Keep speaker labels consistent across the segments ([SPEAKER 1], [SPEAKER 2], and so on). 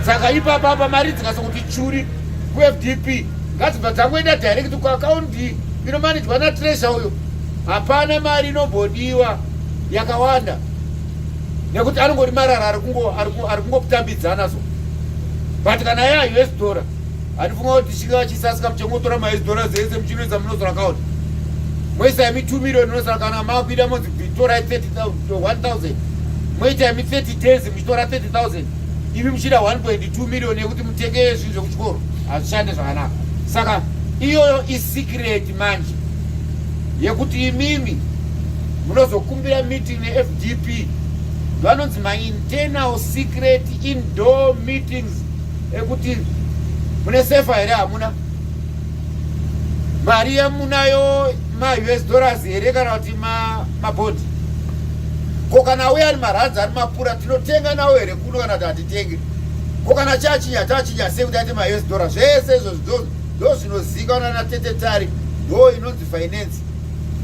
[SPEAKER 1] saka ipapa mari dzikasokuti churi kuFDP ngadzibva dzangoenda direct kuakaunti inomanejwa naTreasure uyo. Hapana mari inobodiwa yakawanda nekuti anongori marara ari kungokutambidzana so. But kana ya US dollar hatifunga kuti chingava chisasika muchengotora ma US dollars ese muchinoisa munozora akaunti moisa imi 2 million unosara kana makuida monzi Victoria 30,000 moita imi 30 days muchitora 30,000 ivi muchida 1.2 million yekuti mutenge zvinhu zvekuchikoro hazvishande zvakanaka. Saka iyoyo isecret manje yekuti imimi munozokumbira meeting neFDP vanonzi ma-internal secret indoor meetings ekuti mune sefa here hamuna mari yamunayo ma-US dollars here kana kuti mabondi ko kana uya ari maranzi ari mapura tinotenga nawo here kuno kana kuti hatitenge ko kana tachinya sei kuti ati ma-US dollars zvese izvo ndo zvinozikanwa natetetari ndo inonzi finance.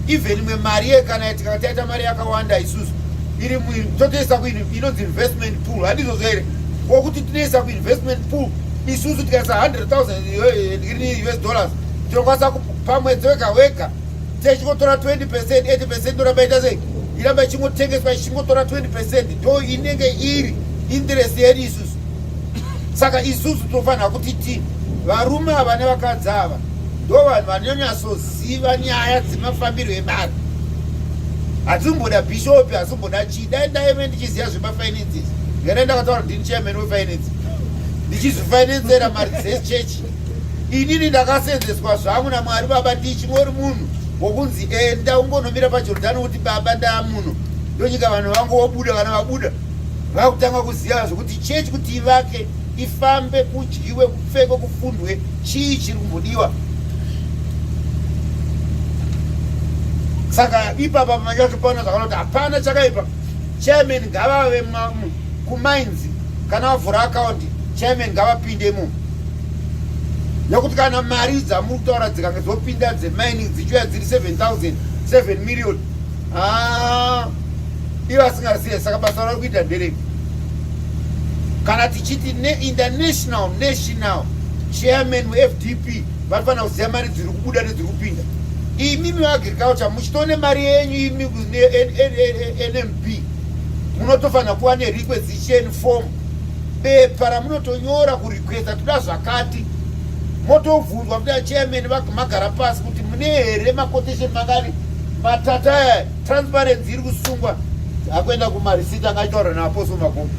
[SPEAKER 1] Even imwe mari kana tikataita mari yakawanda isusu iri totoisa kuini inonzi investment pool handizvozvo here kokuti tinoisa kuinvestment pool isusu tikaisa 100,000 US dollars tinokwanisa pamwedzi wega techingotora 20%, 80% noramba ita sei iramba ichingotengeswa ichingotora 20% ndo inenge iri interest yedu isusu. Saka isusu tinofanira kuti varume ava nevakadzi ava ndo vanhu vanonyatsoziva nyaya dzemafambiro emari. Hatimboda bishopi hatimboda chii dai ndichiziva zvemafinances ngenda ndakataura kuti ndini chairman wefinance ndichizvifinanzera mari dzechechi inini ndakasenzeswa zvangu naMwari baba ndichingori munhu wokunzi enda ungonomira paJorodhani kuti baba ndamuno ndonyika vanhu vangu vobuda kana vabuda vakutanga kuziva zvokuti chechi kuti ivake ifambe kudyiwe kupfekwe kufundwe chii chiri kumbodiwa. Saka ipapa machatopaona zvakanoti hapana chakaipa chairman ngavave kumines kana vavhura akaunti chairman ngavapindemo nekuti kana mari dzamuri kutaura dzikange dzopinda dzemining dzichiuya dziri 7 million ivo asingazive. Saka basa rari kuita nderei kana tichiti international chairman weFDP vanofanira kuziva mari dziri kubuda nedziri kupinda. Imimi vaagriculture muchitone mari yenyu imi NMP munotofanira kuva nerequisition form bepa ramunotonyora kurequesta toda zvakati motovhunzwa kuti chairman magara pasi kuti mune here maquotation mangari matata transparency iri kusungwa akuenda kumarisiti angataura naapostle Magombe.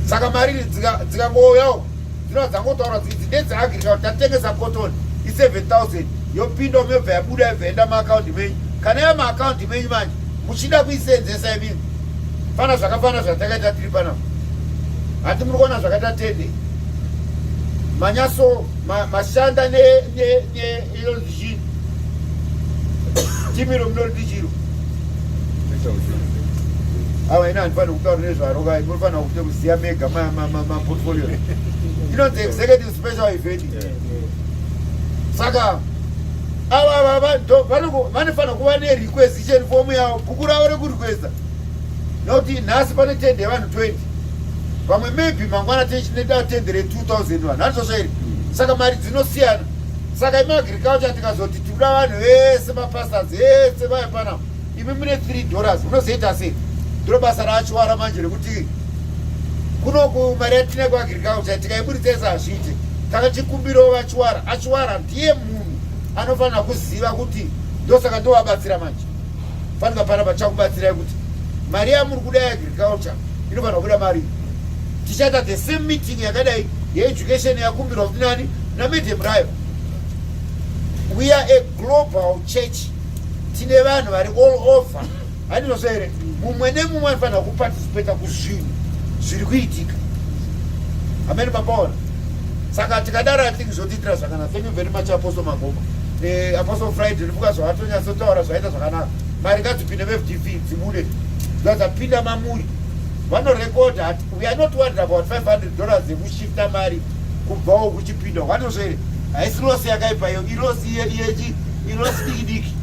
[SPEAKER 1] Saka mari dzikangoyawo dzinova dzangotaura kuti ndedzeagriculture tatengesa cotton 7,000 yopinda yobva yabuda yobva yaenda maakaunti menyu. Kana ya maakaunti menyu manje muchida kuisenzesa imini fana zvakafana zvatakaita tiri panapa hati muri kuona zvakaita tende manyaso mashanda neilonzi chii timiro munoti chiro awa ina handifanira kutaura nezvarokai munofanira kuti kuziya mega maportfolio inonzi executive special event. Saka ava vanofanira kuva nerequisition form yavo bhuku ravo rekurequesta nokuti nhasi pane tende yevanhu 20 vamwe maybe mangwana techineda tende re2000 handizvozvairi. Saka mari dzinosiyana. Saka imaagriculture tikazoti tikuda vanhu vese mapastors ese vaya panapa imi mune $3 unozoita sei? ndiro basa raachwara manje rekuti kunoku mari yatina kuagriculture tikaiburisesa hazviite takachikumbirawo achwara ndiye munhu anofanira kuziva kuti ndosaka ndowabatsira manje fanika panapa chakubatsirai kuti mari yamuri kuda yeagriculture inofanira kubuda mari. Tichaita the same meeting yakadai yeeducation yakumbirwa kuti nani namadam Rayo. We are a global church tine vanhu vari all over handizvozvo here mumwe nemumwe anofanira kuparticipata kuzvinhu zviri kuitika. Amen papaona. Saka tikadaro hatingi zvotiitira zvakanaka. Thank you very much Apostle Magomba. Apostle Friday ndifuka zvavatonyatsotaura zvaita zvakanaka. Mari ngadzipinde veFDP dzibude dzadzapinda mamuri vanorekodha hati we are not worried about $500 yekushifta mari kubvawo kuchipinda. Handizvozvo here haisi losi yakaipa iyo ilosi iyechi ilosi dikidiki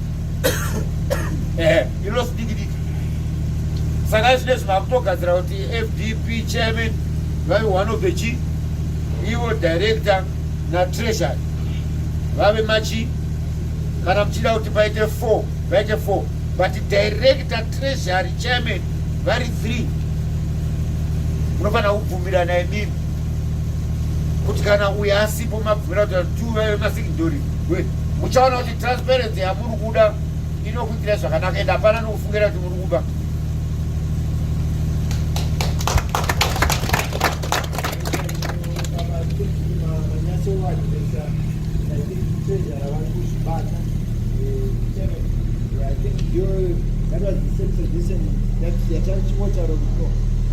[SPEAKER 1] ilosi dikidiki. Saka zvine zvava kutogadzira kuti FDP chairman vave one of the chi ivo director na treasury vave machi kana mchida kuti paite 4 but director treasury chairman vari 3 munofana kubvumirana nemimi kuti kana uyo asipo mabvumira kuti 2 vave masekondari muchaona kuti transparency yamuri kuda inokuitira zvakanaka ende hapana nokufungira kuti muri kuba.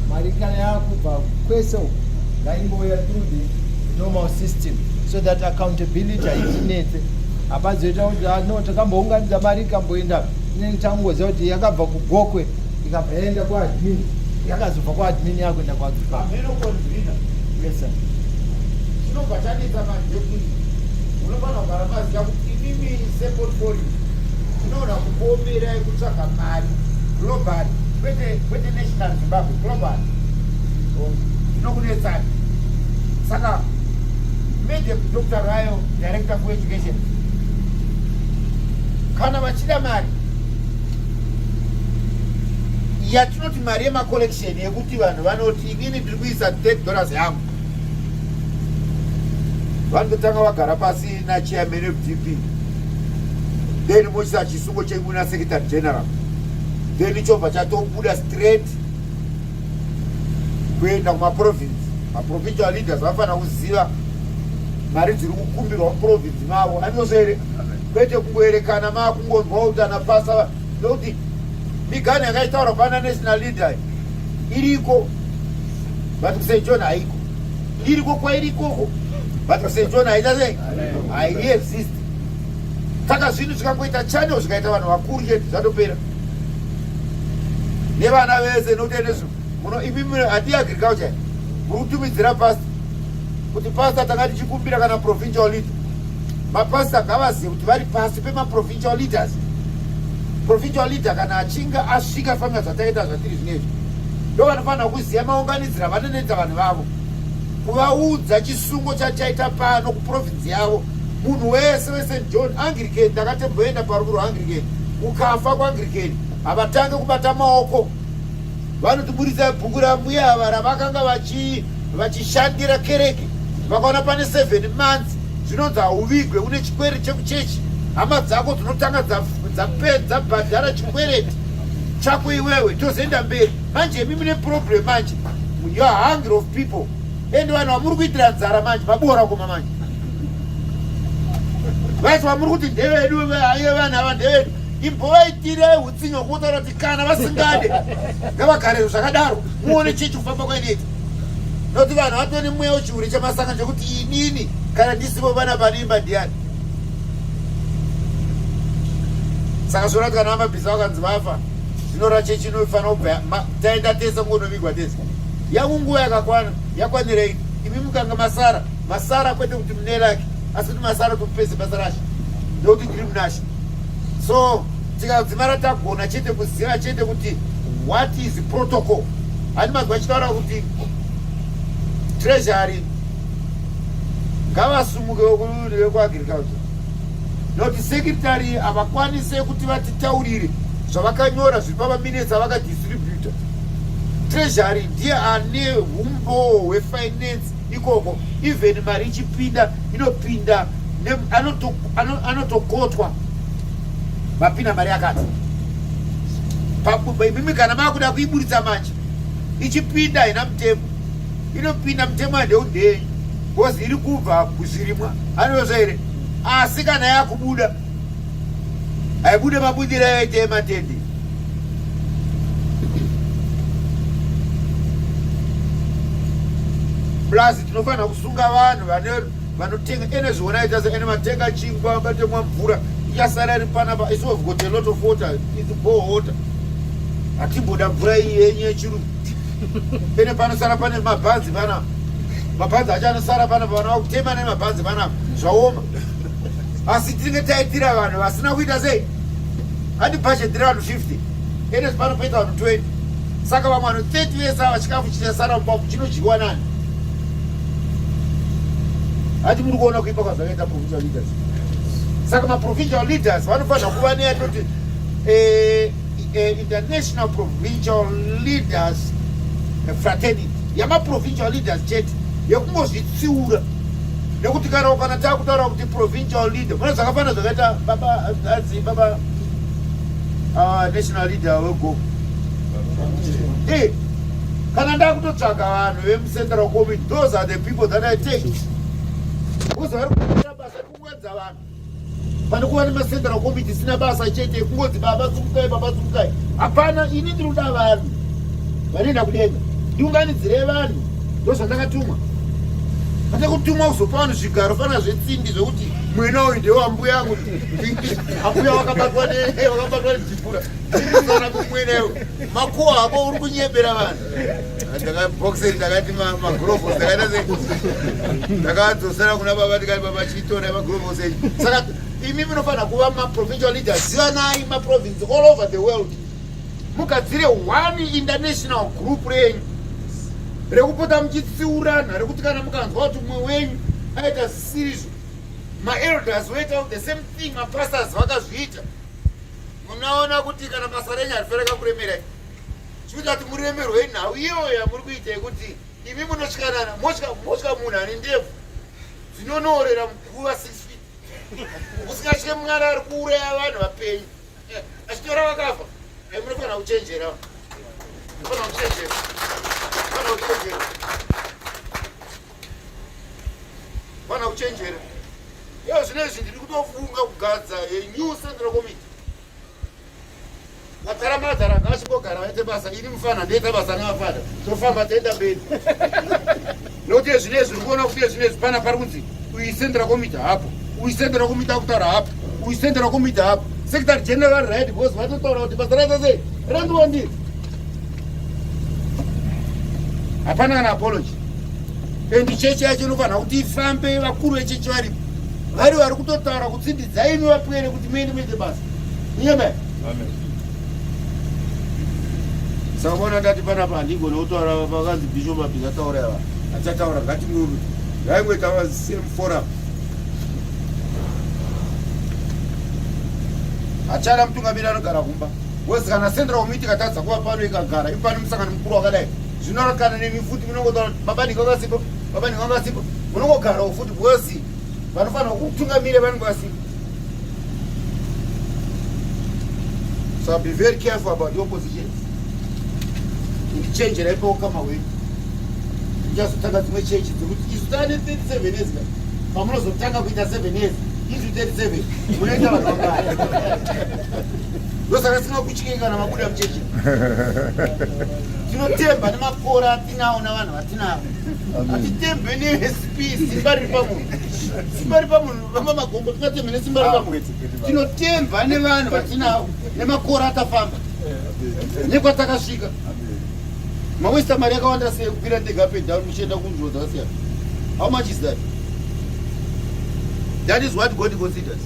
[SPEAKER 2] Marikana yakubva kwese ngaingoya through the normal system so that accountability haitinetse. Apazoita kuti no takambounganidza mari ikamboenda inenge tangoziva kuti yakabva kugokwe ikabva yaenda kuadmin yakazobva kuadmin yakuenda kuagriculture. Yes sir.
[SPEAKER 1] Zvinobva chanetsa manje kuti unofana kugara maziva kuti imimi seportfolio tinoona kumboomera kutsvaga mari global kwete national Zimbabwe global inokunetsani. Saka made Dr. Rayo director for education kana vachida mari yatinoti mari yemacollection yekuti vanhu vanoti inini ndiri kuisa $30 yangu vanototanga vagara pasi nachairman FDP then mochisa chisungo chemuna secretary general then chobva chatobuda straight kuenda kumaprovince. Maprovincial leaders vafana kuziva mari dziri kukumbirwa muprovince mavo andosere kwete kungoerekana makungonzwa kuti anapasa nokuti migana yakaitaura pana national leader iriko but St. John haiko iriko kwairikoko but St. John haita sei haiexist. Saka zvinhu zvikangoita channel zvikaita vanhu vakuru chete zvatopera nevana vese nokuti imimi hati agriculture muri kutumidzira pasta kuti pasta tanga tichikumbira kana provincial leader mapasta ngavazive kuti vari pasi pemaprovincial leaders. Provincial leader kana achinga asvika famira zvataita zvatiri zvinezvi ndo vanofanira kuziva maunganidzira vanonetsa vanhu vavo kuvaudza chisungo chachaita pano kuprovinsi yavo. Munhu wese weSt. John Anglican ndakatemboenda parume rwaAnglican ukafa kwaAnglican havatange kubata maoko vanotiburitsa bhuku ramuyava ravakanga vachishandira kereke vakaona pane 7 months zvinonzi hauvigwe une chikwere chekuchechi hama dzako dzinotanga dzapedza bhadhara chikwereti chako iwewe tozoenda mberi. Manje imi mune problem manje you are hungry of people ende vanhu vamuri kuitira nzara manje mabora koma manje vaiti vamuri kuti ndevedu aiye vanhu ava ndevedu imbovaitire utsinyo kutaura kuti kana vasingade ngavagare zvakadaro muone chechi kufamba kwainoita nokuti vanhu vatone mweya wechiuri chamasanga chekuti inini kana ndisivo vana paneimba ndiani. Saka zvoona kuti kana vamabhiza vakanzi vafa zvinora chechi inofanira kubva taenda tese ngonovigwa tese yangu nguva yakakwana yakwanirei imi mukanga masara kwete kuti munerake asi kuti masara tokupese basa rashe ndokuti ndiri munashe. So tikadzimara tagona chete kuziva chete kuti what is protocol. Handi mazwa chitaura kuti treasury ngavasumuke vekuagriculture nokuti secretary havakwanise kuti vatitaurire zvavakanyora zviri pamaminutes avakadistributa. Treasury ndiye ane umbo hwefinance ikoko even mari ichipinda inopinda anotogotwa mapinda mari yakati imimi kana makuda kuiburitsa manje ichipinda ina mutemo inopinda mutemo handeudhenyi bcause iri kubva kuzvirimwa anoyozva here asi kana yakubuda haibude mabudiro yaite ematende. Plus tinofanira kusunga vanhu vanotenga ene zvionaita seene matenga chingwa batemwa mvura ichasara iri panapa is of got a lot of water is bore water hatimboda mvura iyi yenyu yechirungu ene panosara pane mabhanzi panapa mabhanzi acho anosara panapa vana vakutema nemabhanzi panapa zvaoma asi tinenge taitira vanhu vasina kuita sei handibhashedhira vanhu 50 ene panopaita vanhu 20 saka vamwe vanhu 30 vese ava chikafu chichasara mubambu chinodyiwa nani hati muri kuona kuipa kwazvakaita provincial leaders. Saka ma-provincial leaders vanofanira kuva neyatoti international provincial leaders fraternity yama-provincial leaders chete yekungozvitsiura, nekuti kana ukana takutaura kuti provincial leader mune zvakafanira zvakaita baba national leader wego. Kana ndakutotsvaka vanhu vemucentral committee, those are the people that I take. Because vari kuita basa rekungwadza vanhu pane kuva nemacentral committee sina basa chete yekungodzi baba tsumukai. Hapana, ini ndiri kuda vanhu vanoenda kudenga, ndiunganidzire vanhu, ndozvandakatumwa. Hata kutumwa kuzopa vanhu zvigaro fana zvetsindi zvokuti mwena uyu ndewambuya angu, ambuya wakabatwa nechipura sana kumwenewo makuwa ako uri kunyebera vanhu. Ndakabokiseri ndakati magrovos ndakadzosera kuna baba ndikati baba chitora magrovos echi. Saka imi munofanira kuva ma-provincial leaders, zivanai ma-province all over the world, mugadzire one international group renyu rekupota muchitsiurana, rekuti kana mukanzwa kuti mumwe wenyu aita zvisizvo, ma-elders voita the same thing, mapastors vakazviita, munaona kuti kana basa renyu harifereka kuremerai. Zvikuita kuti muremerwe nhau iyoyo yamuri kuita yekuti imi munosvikanana mosvika munhu ane ndebvu zvinonoorera mukuru wa 6 feet, usingasvike mwana ari kuuraya vanhu vapenyu achitora vakafa. Munofanira kuchenjera, munofanira kuchenjera. Vana kuchenjera. Yo zvinezvi ndiri kutofunga kugadza new central committee. Matara ngachingogara vaite basa, ini mufana ndoita basa navafada, tofamba toenda mberi. Nokuti zvinezvi ndiri kuona kuti zvinezvi pana pari kunzi uyu central committee hapo, uyu central committee akutaura hapo, uyu central committee hapo. Secretary General right because vatotaura kuti basa raita sei randiwa ndiri. Hapana kana apology. And chechi yacho inofanira kuti ifambe, vakuru vechechi varipo vari kutotaura kutsindidzai imi vapwere kuti muende muite basa. Nyema. Amen. Saka bona ndati panapa handigoni kutaura vakanzi Bishop Mabhiza ataura yava achataura ngatimurume ngaimboita same forum. Achada mutungamiri anogara kumba wezi kana central committee katadza kuva pano ikagara ipano musangano mukuru wakadai zvinorakana nemi futi munongotaura mabandiko akasipo munongogarawo futi because vanofanira kutungamira vanenge vasipo. So be very careful about the oppositions. Change ipo kama wewe njazotanga dzimwe chechi dzekuti isu tane 37 years pamunozotanga kuita 7 years izvi 37 munoita vakangana ndosaka sina kuchikika kana mabuda muchechi. Tinotemba nemakora atinawo navanhu vatinavo, hatitembe neSP simba riri pamunhu vamba magombo, tinotembe nesimba riri pamunhu, tinotemba nevanhu vatinavo nemakora atafamba nekwatakasvika. Mawesta mari yakawanda sei kupira ndega pedown muchienda kunzvimbo dzakasiyana. How much is that? That is what God considers.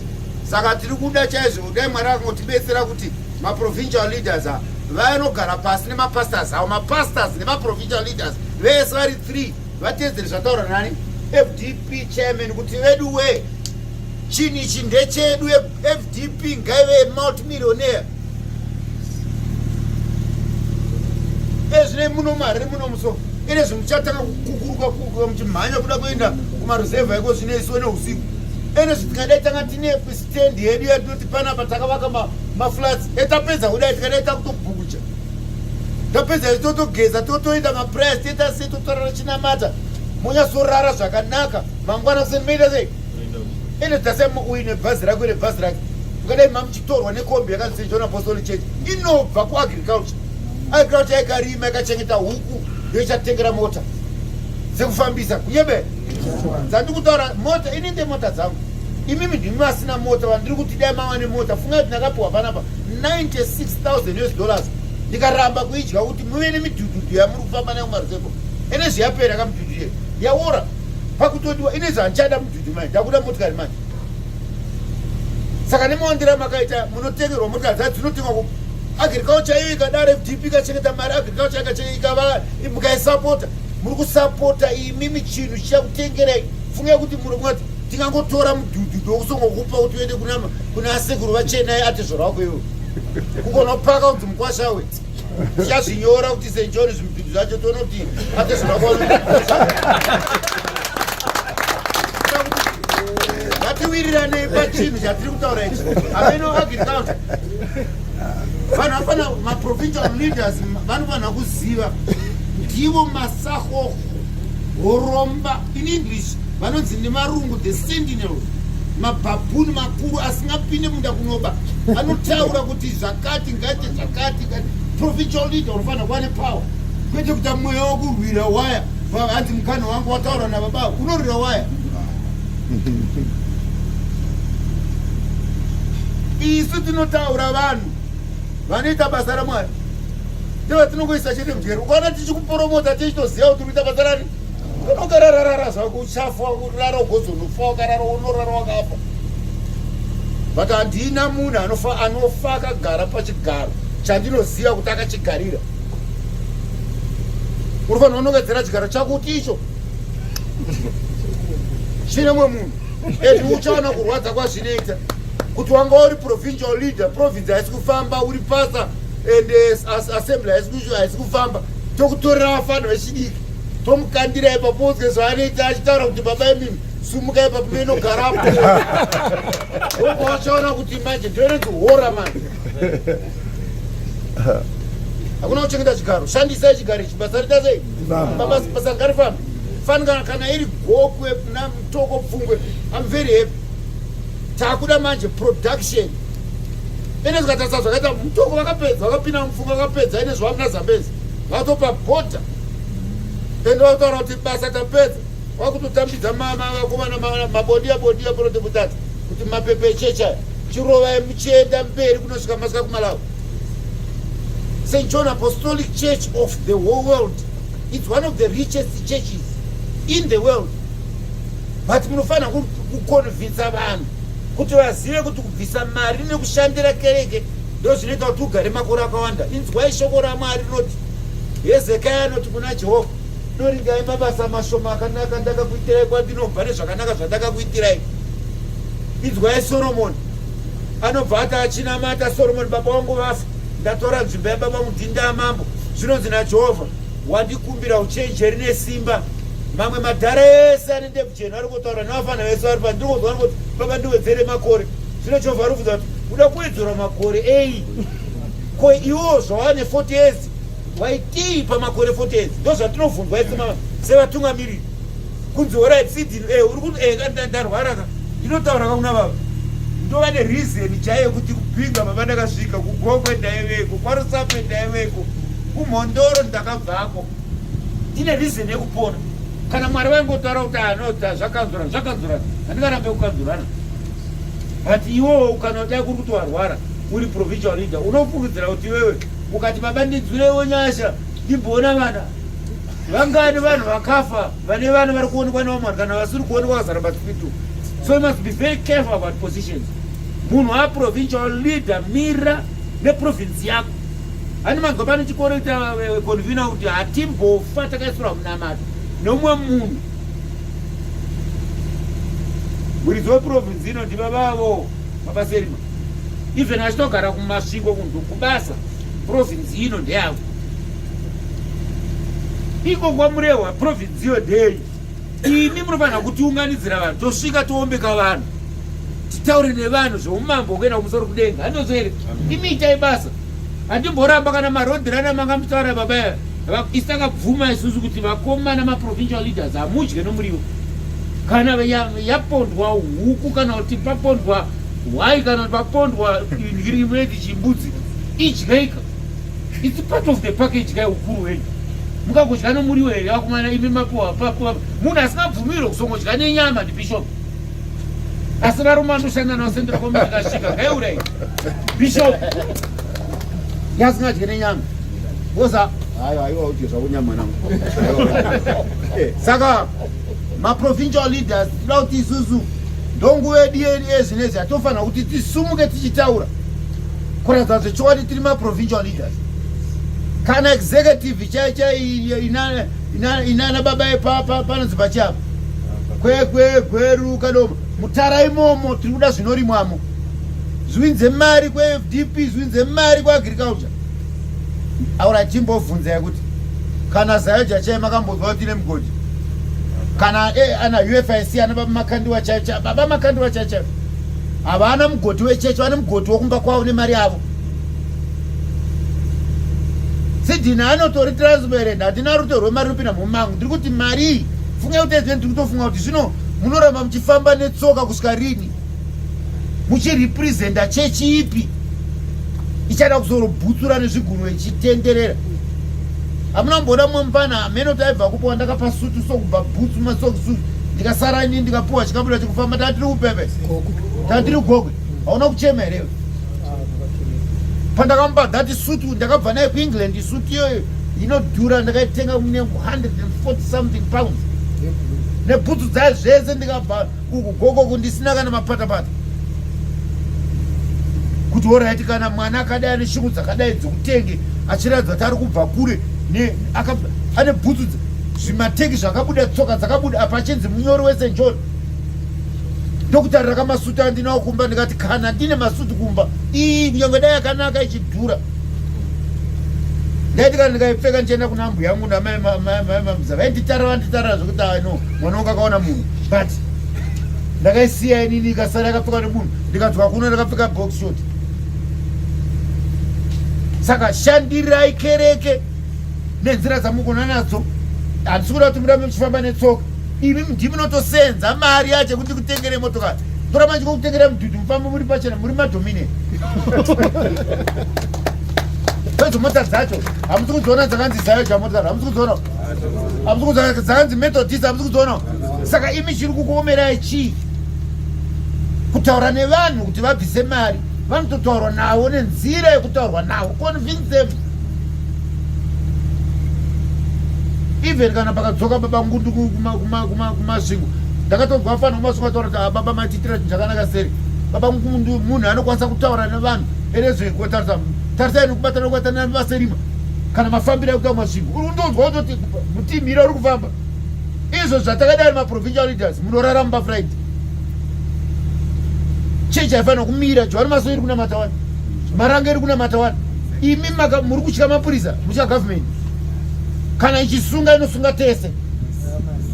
[SPEAKER 1] Saka tiri kuda chaizvo dai Mwari akangotibetsera kuti ma-provincial leaders vanogara pasi nemapastors avo, mapastors nema-provincial leaders vese vari 3 vatedzere zvataura nani FDP chairman kuti vedu we chini ichi ndechedu, FDP ngaive multimillionaire. Ezvine muno mari muno muso ine zvimuchatanga kukuruka muchimhanya kuda kuenda kumaruzevha iko zvine isiwe neusiku. Ene zvitingadai tanga tine stand yedu yatinoti panapa takavaka maflats etapedza kudai tikadai takutobhukucha tapedza totogeza totoita maprice toita sei totorara chinamata munyasorara zvakanaka mangwana kuseni meita sei. Ene tase uine bhazi rako ine bhazi rake ukadai mamuchitorwa nekombi yakanzi John Apostolic Church inobva kuagriculture. Agriculture yakarima yakachengeta huku yoichatengera mota dzekufambisa kunyebe dzandiri kutaura mota ininde mota dzangu imimi ndimi vasina mota vandiri kuti dai mawane mota funga kuti ndakapiwa panapa $96,000 ndikaramba kuidya kuti muve nemidhudhudhu yamuri kufamba nayo kumaruzevha ene zviyapera kamudhudhu ye yaora pakutodiwa ine zvanchada mudhudhu manje ndakuda motikari manje. Saka nemawandira makaita munotengerwa motikari dzacho dzinotengwa agriculture iyo ikadaro FDP ikachengeta mari agriculture mukaisapota muri kusapota imimi chinhu chichakutengerai funga kuti muri mwati tingangotora mudhudhu ndokusongokupa kuti uende kuna sekuru vachenai ati zvorako iwo kukona kupaka kuti mukwashawe tichazvinyora kuti St. John zvimupindu zvacho toona kuti ati zvorako ngatiwiriranei pachinhu chatiri kutaura ichi ameno agriculture vanhu vafana maprovincial leaders vanofanira kuziva ndivo masahoho horomba in English vanonzi nemarungu the sentinels mabhabhuni makuru asingapinde munda kunoba anotaura kuti zvakati ngati zvakati provincial leader unofanira kuva nepower kwete kuti mweya wokurwira waya hanzi mukana wangu wataura nababa unorwira waya isu tinotaura vanhu vanoita basa raMwari ndovatinongoisa chete mjeri ukaona tichikuporomota tichitoziva kuti uita basa rani unogarararara zvako uchafwa urara ugozonofa ukarara unorara wakafa but handina munhu anofa akagara pachigaro chandinoziva kuti akachigarira unofanira unongedzera chigaro chako kuti icho chine mwe munhu edi uchaona kurwadza kwazvinoita kuti wanga uri provincial leader province haisi kufamba uri pasa and assembly haisi kufamba tokutorera vafana vechidiki tomukandira ipapo uzwe zvaanoita achitaura kuti baba emimi sumuka ipapo menogarapo okawachaona kuti manje ndoenenzi hora manje hakuna kuchengeta chigaro shandisai chigaro ichi basa rita sei basa ngarifambe fanira kana iri gokwe namutoko pfungwe I'm very happy takuda manje production ene zvikatarisa zvakaita mutoko vakapedza vakapinda mupfungwa vakapedza ine zvavamuna zambezi vatopa bhodha ende vataura kuti basa tapedza vakutotambidza vakomana mabodiya protebutati kuti mapepe echecha chirovai muchienda mberi kunosvika masika kuMalawi. St. John Apostolic Church of the whole world, it's one of the richest churches in the world, but munofanira kukonvinsa vanhu kuti vazive kuti kubvisa mari nekushandira kereke ndo zvinoita kuti ugare makore akawanda. Inzwai shoko raMwari rinoti, Hezekia anoti kuna Jehovha, noringai mabasa mashoma akanaka ndakakuitirai kwandinobva nezvakanaka zvandakakuitirai. Inzwai Soromoni anobva ati achinamata Soromoni, baba wangu vafa, ndatora nzvimbo yababa mudhinda amambo, zvinonzi naJehovha wandikumbira uchenjeri nesimba. Mamwe madhara ese ane ndebvu chena ari kutaura navafana vese vari pa ndirikozwa kuti baba ndiwedzere makore. Zvino Jehovha ari kubvunza kuti uda kuwedzera makore ei? Ko iwo zvawane 40 years waitii pamakore 40 years? Ndo zvatinovhunzwa isi sevatungamiriri kunzi orit sidini uri kuti ndarwara ka ndinotaura kakuna baba ndova nereason chaiyo kuti kupinga baba ndakasvika, kugokwe ndaiveko, kwaRusape ndaiveko, kumhondoro ndakabvako, ndine reason yekupona. Kana Mwari vaingotaura kuti anota zvakanzura handingarambe kukanzurana. But iwo ukanodai kuri kuti warwara uri provincial leader unofungidzira kuti wewe ukati baba ndinzwirewo nyasha ndimboona vana vangani vanhu vakafa vane vana vari kuonekwa nevaMwari kana vasiri kuonekwa vakazara paspitu. So you must be very careful about positions. Munhu aprovincial leader mira neprovince yako. Ani magobani chikoro ita convener kuti hatimbofa takaisura munamato nomwe munhu muridzi weprovince ino ndivavavo mabaserima even achitogara kumasvingo kunhu kubasa province ino ndeyavo iko kwamurehwa province iyo ndei. Ini munofanira kutiunganidzira vanhu tosvika toombeka vanhu titaure nevanhu zvoumambo kuenda kumusoro kudenga. Handozvere imiitai basa. Handimboramba kana marodhirana manga mutaura baba isakabvuma isusu kuti vakomana maprovincial leaders hamudye nomuriwo. Kana yapondwa huku kana kuti papondwa hwai kana kuti papondwa ngirimedi chimbudzi idyaika. It's part of the package kai ukuru wenyu. Mukangodya nomuriwo here vakomana imi mapuwa papuwa. Munhu asingabvumirwe kusongodya nenyama ndibishop. Asi varume anoshanda naosendera kombi akasvika ngaiurai bishop yasingadye nenyama oza aiwa kuti zvakunyama nangu. Saka maprovincial leaders tinoda kuti isusu ndonguva yedu yezvinezvi hatofanira kuti tisumuke tichitaura kuratidza kuti chokwadi tiri maprovincial leaders. Kana executive inana baba panonzi pachapa kwekwe gweru kano mutara imomo tiri kuda zvinorimwamo zvinze mari kweFDP zvinze mari kwaagriculture aura chimbobvunza yakuti kana zayoja chai makambozwa kuti ine mugodi kana ana UFIC ana baba makandiwa chaicha baba makandiwa chaicha havana mugodi wechechi vane mugodi wokumba kwavo nemari yavo sidhina anotori transparent hatina ruto rwemari rupinda mumangu ndiri kuti mari iyi funga kuti ezveni ndiri kutofunga kuti zvino munoramba muchifamba netsoka kusvika rini muchirepresenta chechi ipi ichada kuzorobhutsura nezvigunwe ichitenderera hamuna mboda mwemupana hamene kuti aibva kupiwa ndakapa sutu sokubva bhutsu masokusutu ndikasara ini ndikapiwa chikabuda chekufamba tatiri kupepe tatiri kugogwe hauna kuchema herewe pandakampa dhati sutu ndakabva naye kuengland sutu iyoyo inodhura ndakaitenga mune 140 something pounds nebhutsu dzayo zvese ndikabva kugogo kundisina kana mapatapata kuti oraiti kana mwana akadai ane shingu dzakadai dzokutenge achiradzwa kuti ari kubva kure ane bhutsu zvimateki zvakabuda tsoka dzakabuda apa achinzi munyori wese njoni ndokutarira kamasutu andinawo kumba ndikati kana ndine masutu kumba iyi kunyange dai akanaka ichidhura ndaiti kana ndikaipfeka ndichienda kuna mbuya yangu namai mamza vainditarira zvokuti no mwana wangu akaona munhu but ndakaisiya inini ikasara yakapfeka nemunhu ndikadzwa kuno ndakapfeka box shot saka shandirirai kereke nenzira dzamugona nadzo handisi kuda kuti murambe muchifamba netsoka imi ndimunotosenza mari yacho kuti kutengere motokari toramba ndichikutengera mudhudhu mufambo muri pachena muri madomine pedzo mota dzacho hamusi kudziona dzakanzi zayo jamotokari hamusi kudziona dzakanzi methodist hamusi kudziona saka imi chiri kukuomerai chii kutaura nevanhu kuti vabvise mari vanototaurwa navo nenzira yekutaurwa navo convince them even kana pakadzoka baba ngundu kumasvingo ndakatobva afana kumasvingo ataura kuti baba matitira chinhu chakanaka seri baba ngundu munhu anokwanisa kutaura nevanhu erezvekutarisa tarisai nekubatana kubatana navaserima kana mafambiro ekuta kumasvingo uri kundonzwa kutoti mutimhira uri kufamba izvo zvatakadai maprovincial leaders munoraramba friday chechi haifanira kumira jwari maso iri kunamata wani maranga iri kunamata wani imi muri kutya mapurisa mutya gavhmendi kana ichisunga inosunga tese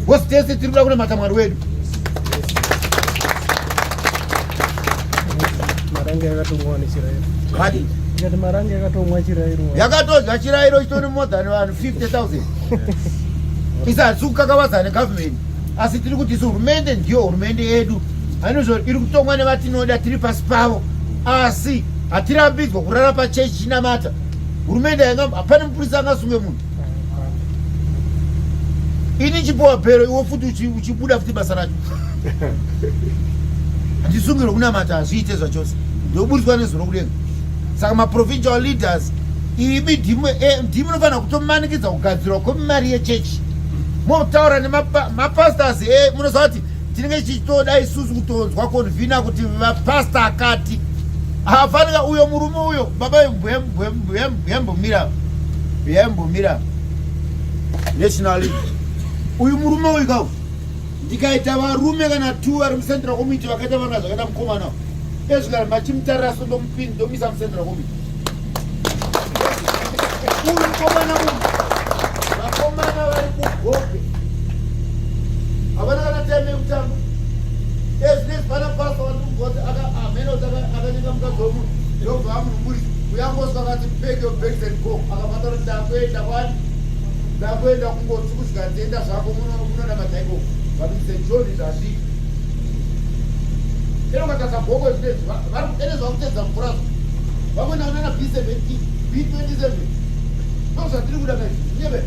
[SPEAKER 1] hosi tese tiri kuda kunamata mwari wedu
[SPEAKER 3] maranga yakatomwa nechirairo
[SPEAKER 1] kadi
[SPEAKER 3] ikati maranga yakatomwa chirairo
[SPEAKER 1] yakatodya chirairo chitori more than vanhu 50,000 isi hatisi kukakavadza negavhmendi asi tiri kuti isi hurumende ndiyo hurumende yedu hanizvo iri kutomwa nevatinoda tiri pasi pavo asi hatirambidzwa kurara pachechi chinamata hurumende hapane mupurisa angasunge munhu ini chipowa bhero iwo futi uchibuda futi basa racho handisungirwe kunamata hazviite zvachose ndoburiswa nezuro kudenga saka maprovincial leaders imi ndimonofanira kutomanikidza kugadzirwa kwemari yechechi motaura nemapastors munoziva kuti tinenge tichitoda isusu kutonzwa konvina kuti vapasta akati hafanika uyo murume uyo baba yembomira national league uyu murume uyu kau ndikaita varume kana 2 vari mucentral committee vakaita vanga zvakaita mukomana ezvikara machimutarira so ndomisa mucentral committee uyu mukomana uyu vakomana vari kugope havana kana time yekutamba ezvinezvi pana pasa wandimugoti amenoti akanyenga mukadzi womunhu ndobva amunhumurisi uyangoswa akati beg your bags and go akabata kuti ndakuenda kwani ndakuenda kungoti kusvika ndienda zvako munonamata ikoko vamise john zvazvii eno katasa bhoko zvinezvi vari kuenezva kutedza mvurazo vamwe naunana b27 ndo zvatiri kuda kai nyeve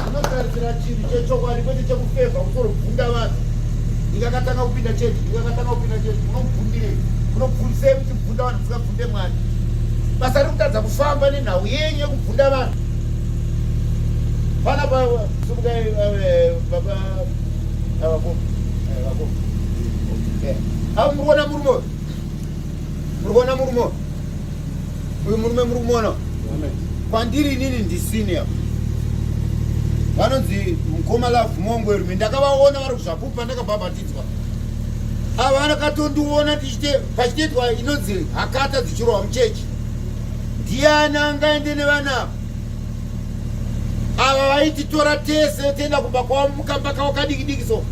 [SPEAKER 1] unotarisira chinhu chechokwadi kwete chekufevha kusorobvunda vanhu ndikakatanga kupinda chechi munobvundirei munobvundisei muchibvunda vanhu musikabvunde mwari basa riri kutadza kufamba nenhau yenyu yekubvunda vanhu pana pasukai baba murikuona murume uyu murume muri kumuona kwandiri inini ndisenior vanonzi mukoma Love Mongwerume ndakavaona vari kuzvapupa ndakabhabhatidzwa ava vanakatondiona pachiteitwa inonzi hakata dzichirohwa muchechi ndiani angaende nevana ava vaititora tese toenda kumba kwavo mukamba kavo kadiki so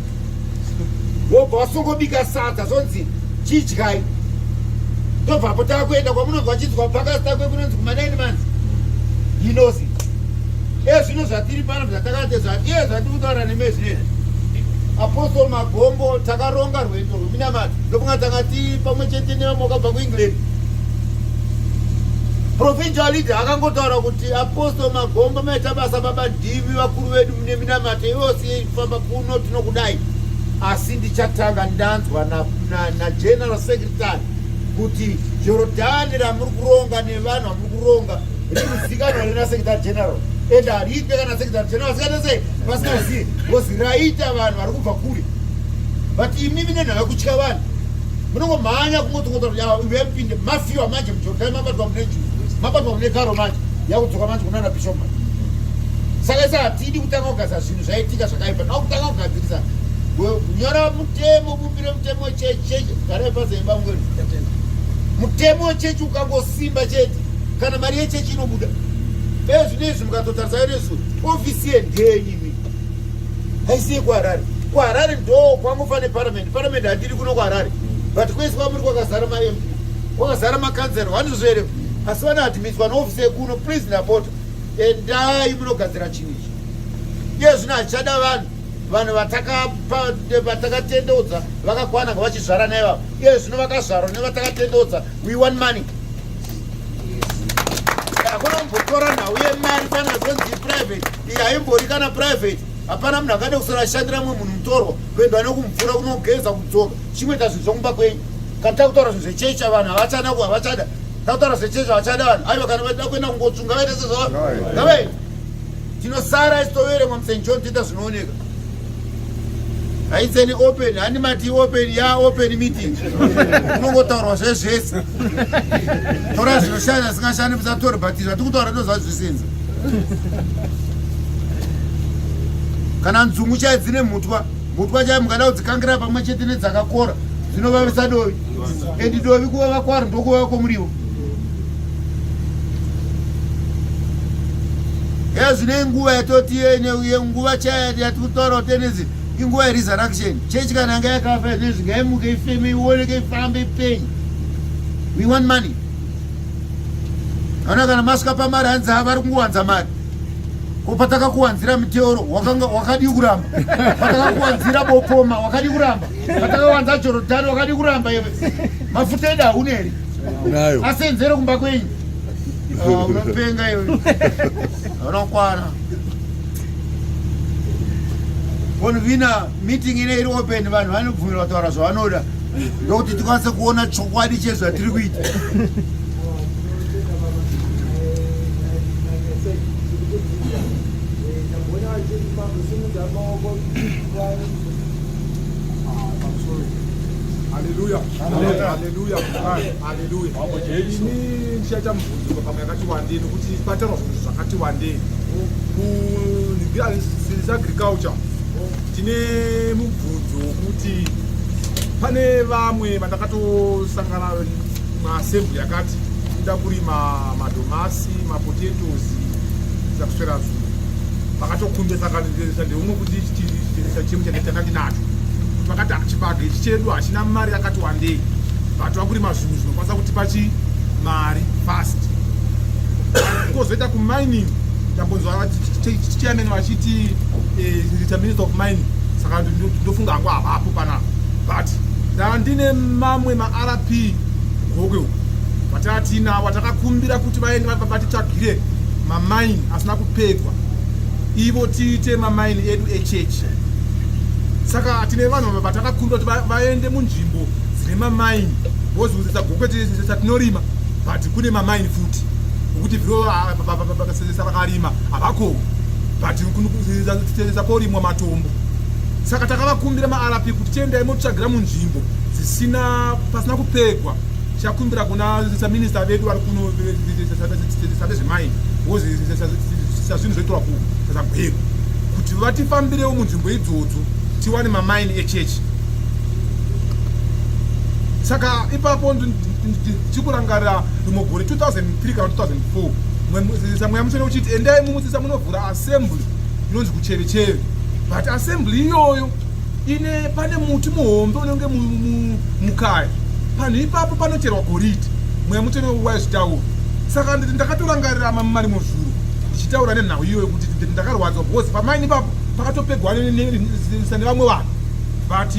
[SPEAKER 1] vobva vasongobika sadza zonzi chidyai ndobvapo taakuenda kwamunonzi vachidzwa pakasita kwekunonzi kuma9 months inozi zvino zvatiri pano zvatakatezva iye zvatiri kutaura nemezvinezvi Apostle Magombo takaronga rwendo rweminamati ndokunga takati pamwe chete nevamokabva kuEngland provincial leader akangotaura kuti Apostle Magombo maita basa baba ndivi vakuru vedu mune minamati yose famba kuno tinokudai asi ndichatanga ndanzwa na general secretary kuti Jordan ramuri kuronga nevanhu vamuri kuronga rikuzikanwa rina secretary general and ariitwe kana secretary general vasikatese vasingazivi because raita vanhu vari kubva kure but imimi nenhava kutya vanhu munongomhanya kungotongotaura vepinde mafiwa manje muJordan mabatwa mune karo manje yakudzoka manje kunana bishop manje saka isa hatidi kutanga kugadzira zvinhu zvaitika zvakaipa nakutanga kugadzirisa nyora mutemo mumbire mutemo wechechi garai pazeimba mungweri mutemo wechechi ukangosimba chete kana mari yechechi inobuda ezvinezvi mukatotarisa iresu ofisi yendenyi haisiye kuharare ndo kwangofa neparamendi handiri kuno kuharare but kwese kwamuri kwakazara mamp kwakazara makanzera wandizvere asi vanoadhimiswa neofisi yekuno please napota endai munogadzira chinhu ichi iye zvino hachada vanhu vatakatendeudza vakakwana nga vachizvara naivavo iye zvino vakazvarwa nevatakatendeudza we want money hakuna mumbotora nhau yemari kana zonzi private iyi haimbori kana private hapana munhu angade kusara ashandira mumwe munhu mutorwa kuendwa nekumvura kunogeza kudzoka chimwe zvinhu zvokumba kwenyu kana takutaura zvinhu zvechecha vanhu havachada havachada takutaura zvechecha havachada vanhu aiwa kana vaida kuenda kungotsunga vaita sezvavo ngavei tinosara isitoveremwa muSt John tiita zvinooneka haitseni open handimati open open meeting unongotaurwa zvezvese tora zvinoshanda zvisingashandi musatori but zvatikutaura ndozvazvisenza kana nzungu chai dzine mutwa chai mungada kudzikangira pamwe chete nedzakakora zvinovavisa dovi endi dovi kuvava kwaro ndokuvava kwomuriwo zvine nguva yatoti nguva chai yatikutaura utenezi inguva yeresurrection chechi kana yanga yakafa izvezvi ngaimuke ifeme ioneke ifambe ipenye we want money ana kana masvika pamari hanzi vari kungowanza mari ko patakakuwanzira muteoro wakadi kuramba patakakuwanzira bopoma wakadi kuramba patakawanza Jordan wakadi kuramba iwe mafuta edu hauneri asenzere kumba kwenyu unopenga iwe unokwana konvina meeting ine iri open vanhu vanobvumirwa kutaura zvavanoda ndokuti tikwanise kuona chokwadi chezvatiri kuita
[SPEAKER 4] Hallelujah. Hallelujah. Hallelujah. Ini ndichaita mubvunzo pamwe yakati wandei nokuti patarwa zvinhu zvakati wandei agriculture tine mubvunzo wokuti pane vamwe vatakatosangana maassembly yakati ida kurima madomasi mapotatoes zakuswera zvinhu vakatokumbesa ndeumwe kuti chemu chatanga ndinacho vakati chibage ichi chedu hachina mari yakati wandei vatova kurima zvinhu zvinokwanisa kutipa mari fast kozoita kumining ndambonzwa chichairman vachiti minister of mining saka ndofunga hangu havapo panapa but ndandine mamwe marp gokwe vatatinavo takakumbira kuti vaende vatitsvagire mamaini asina kupedwa ivo tiite mamaini edu echechi saka tine vanhu vatakakumbira kuti vaende munzvimbo dzine mamaini vozivisa gokwe tinorima but kune mamaini futi ukuti viro vakarima havako but korimwa matombo saka takavakumbira marp kuti tiendai motitsvagira munzvimbo pasina kupegwa chakumbira kuna minister vedu vari kuno vezvemaini because sazvinhu zvoitirwa kuzagwero kuti vatifambirewo munzvimbo idzodzo tiwane mamaini echechi. Saka ipapo ndikurangarira rimwe gore 2003 kana 2004 mweya mutsvene uchiti endai mumusisa munovhura assembly inonzi kuchevecheve, but assembly iyoyo ine pane muti muhombe unenge mukaya, panhu ipapo panocherwa goridhe. Mweya mutsvene waizvitaura. Saka ndakatorangarira mari muzvuru ndichitaura nenhau iyoyo kuti ndakarwadzwa because pamaini ipapo pakatopegwa nevamwe vanhu, but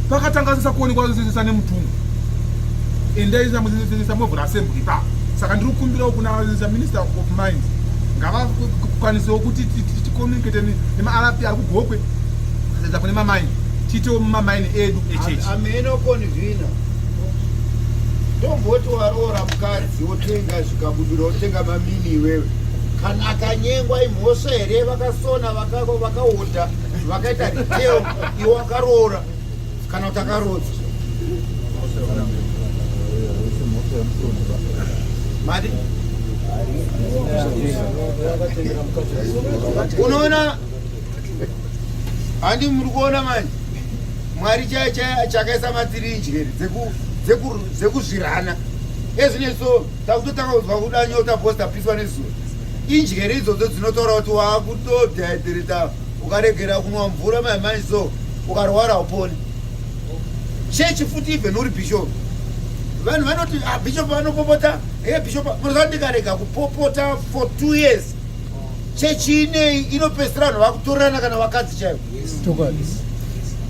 [SPEAKER 4] pakatangasisa kuonekwa zisisa nemutumwa endaisa musisisa movhura assembly ipapo. Saka ndiri kukumbirawo kuna minister of mines ngavakwanisewo kuti tikomunicate nemaRP ari kugokwe kusedza kune mamaini, tiitewo mamaini edu echechi.
[SPEAKER 1] amenokonvhina tomboti waroora mukadzi wotenga zvikabudura wotenga mamini iwewe, kana akanyengwa imhosva here vakasona vakaonda vakaita riteo iwe wakaroora kana kuti akarodza mari. Unoona handi muri kuona manje Mwari chakaisa matirinji here dzekuzvirana ezvineso takutotanga kuzwa kuda nyota posta piswa nezuva injyere idzodzo dzinotaura kuti wakutodhaidhirita ukaregera kunwa mvura maimani so ukarwara upone chechi futi even uri bishop. Vanhu vanoti bishop vanopopota bishop ndingarega kupopota for 2 years chechi inei inopedzisira vanhu vakutorana kana vakadzi chaivo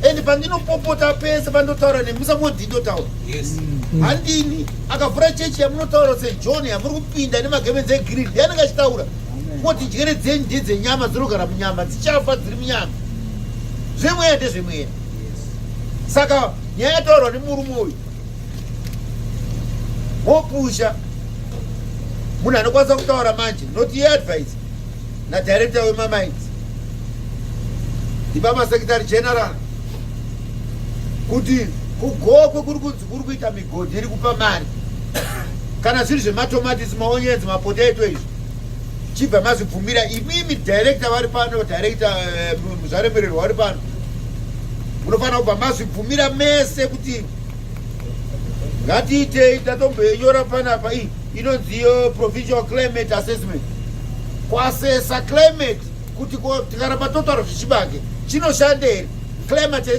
[SPEAKER 1] and pandinopopota pese pandotaura nemusamodhindotaura handini akavhura chechi yamunotaura sejohn yamuri kupinda nemagemenzi egreen yanenge achitaura kuti njere dzenyu ndedzenyama dzinogara munyama dzichafa dziri munyama zvemweya ndezvemweya. Saka nyaya yataurwa nemurume uyu mopusha munhu anokwanisa kutaura manje not yeadvice nadirector wemamines ndibaba secretary general kuti kugokwe kuri kunzi kuri kuita migodhi iri kupa mari kana zviri zvematomatisi maonyenzi mapotato izvi chibva mazvibvumira imimi director vari pano director muzvaremererwa vari pano munofanira kubva mazvibvumira mese kuti ngatiitei tatomboinyora panapa inonziyo provincial climate assessment kuasesa climate kuti tikaramba totaura zvichibage chinoshanda here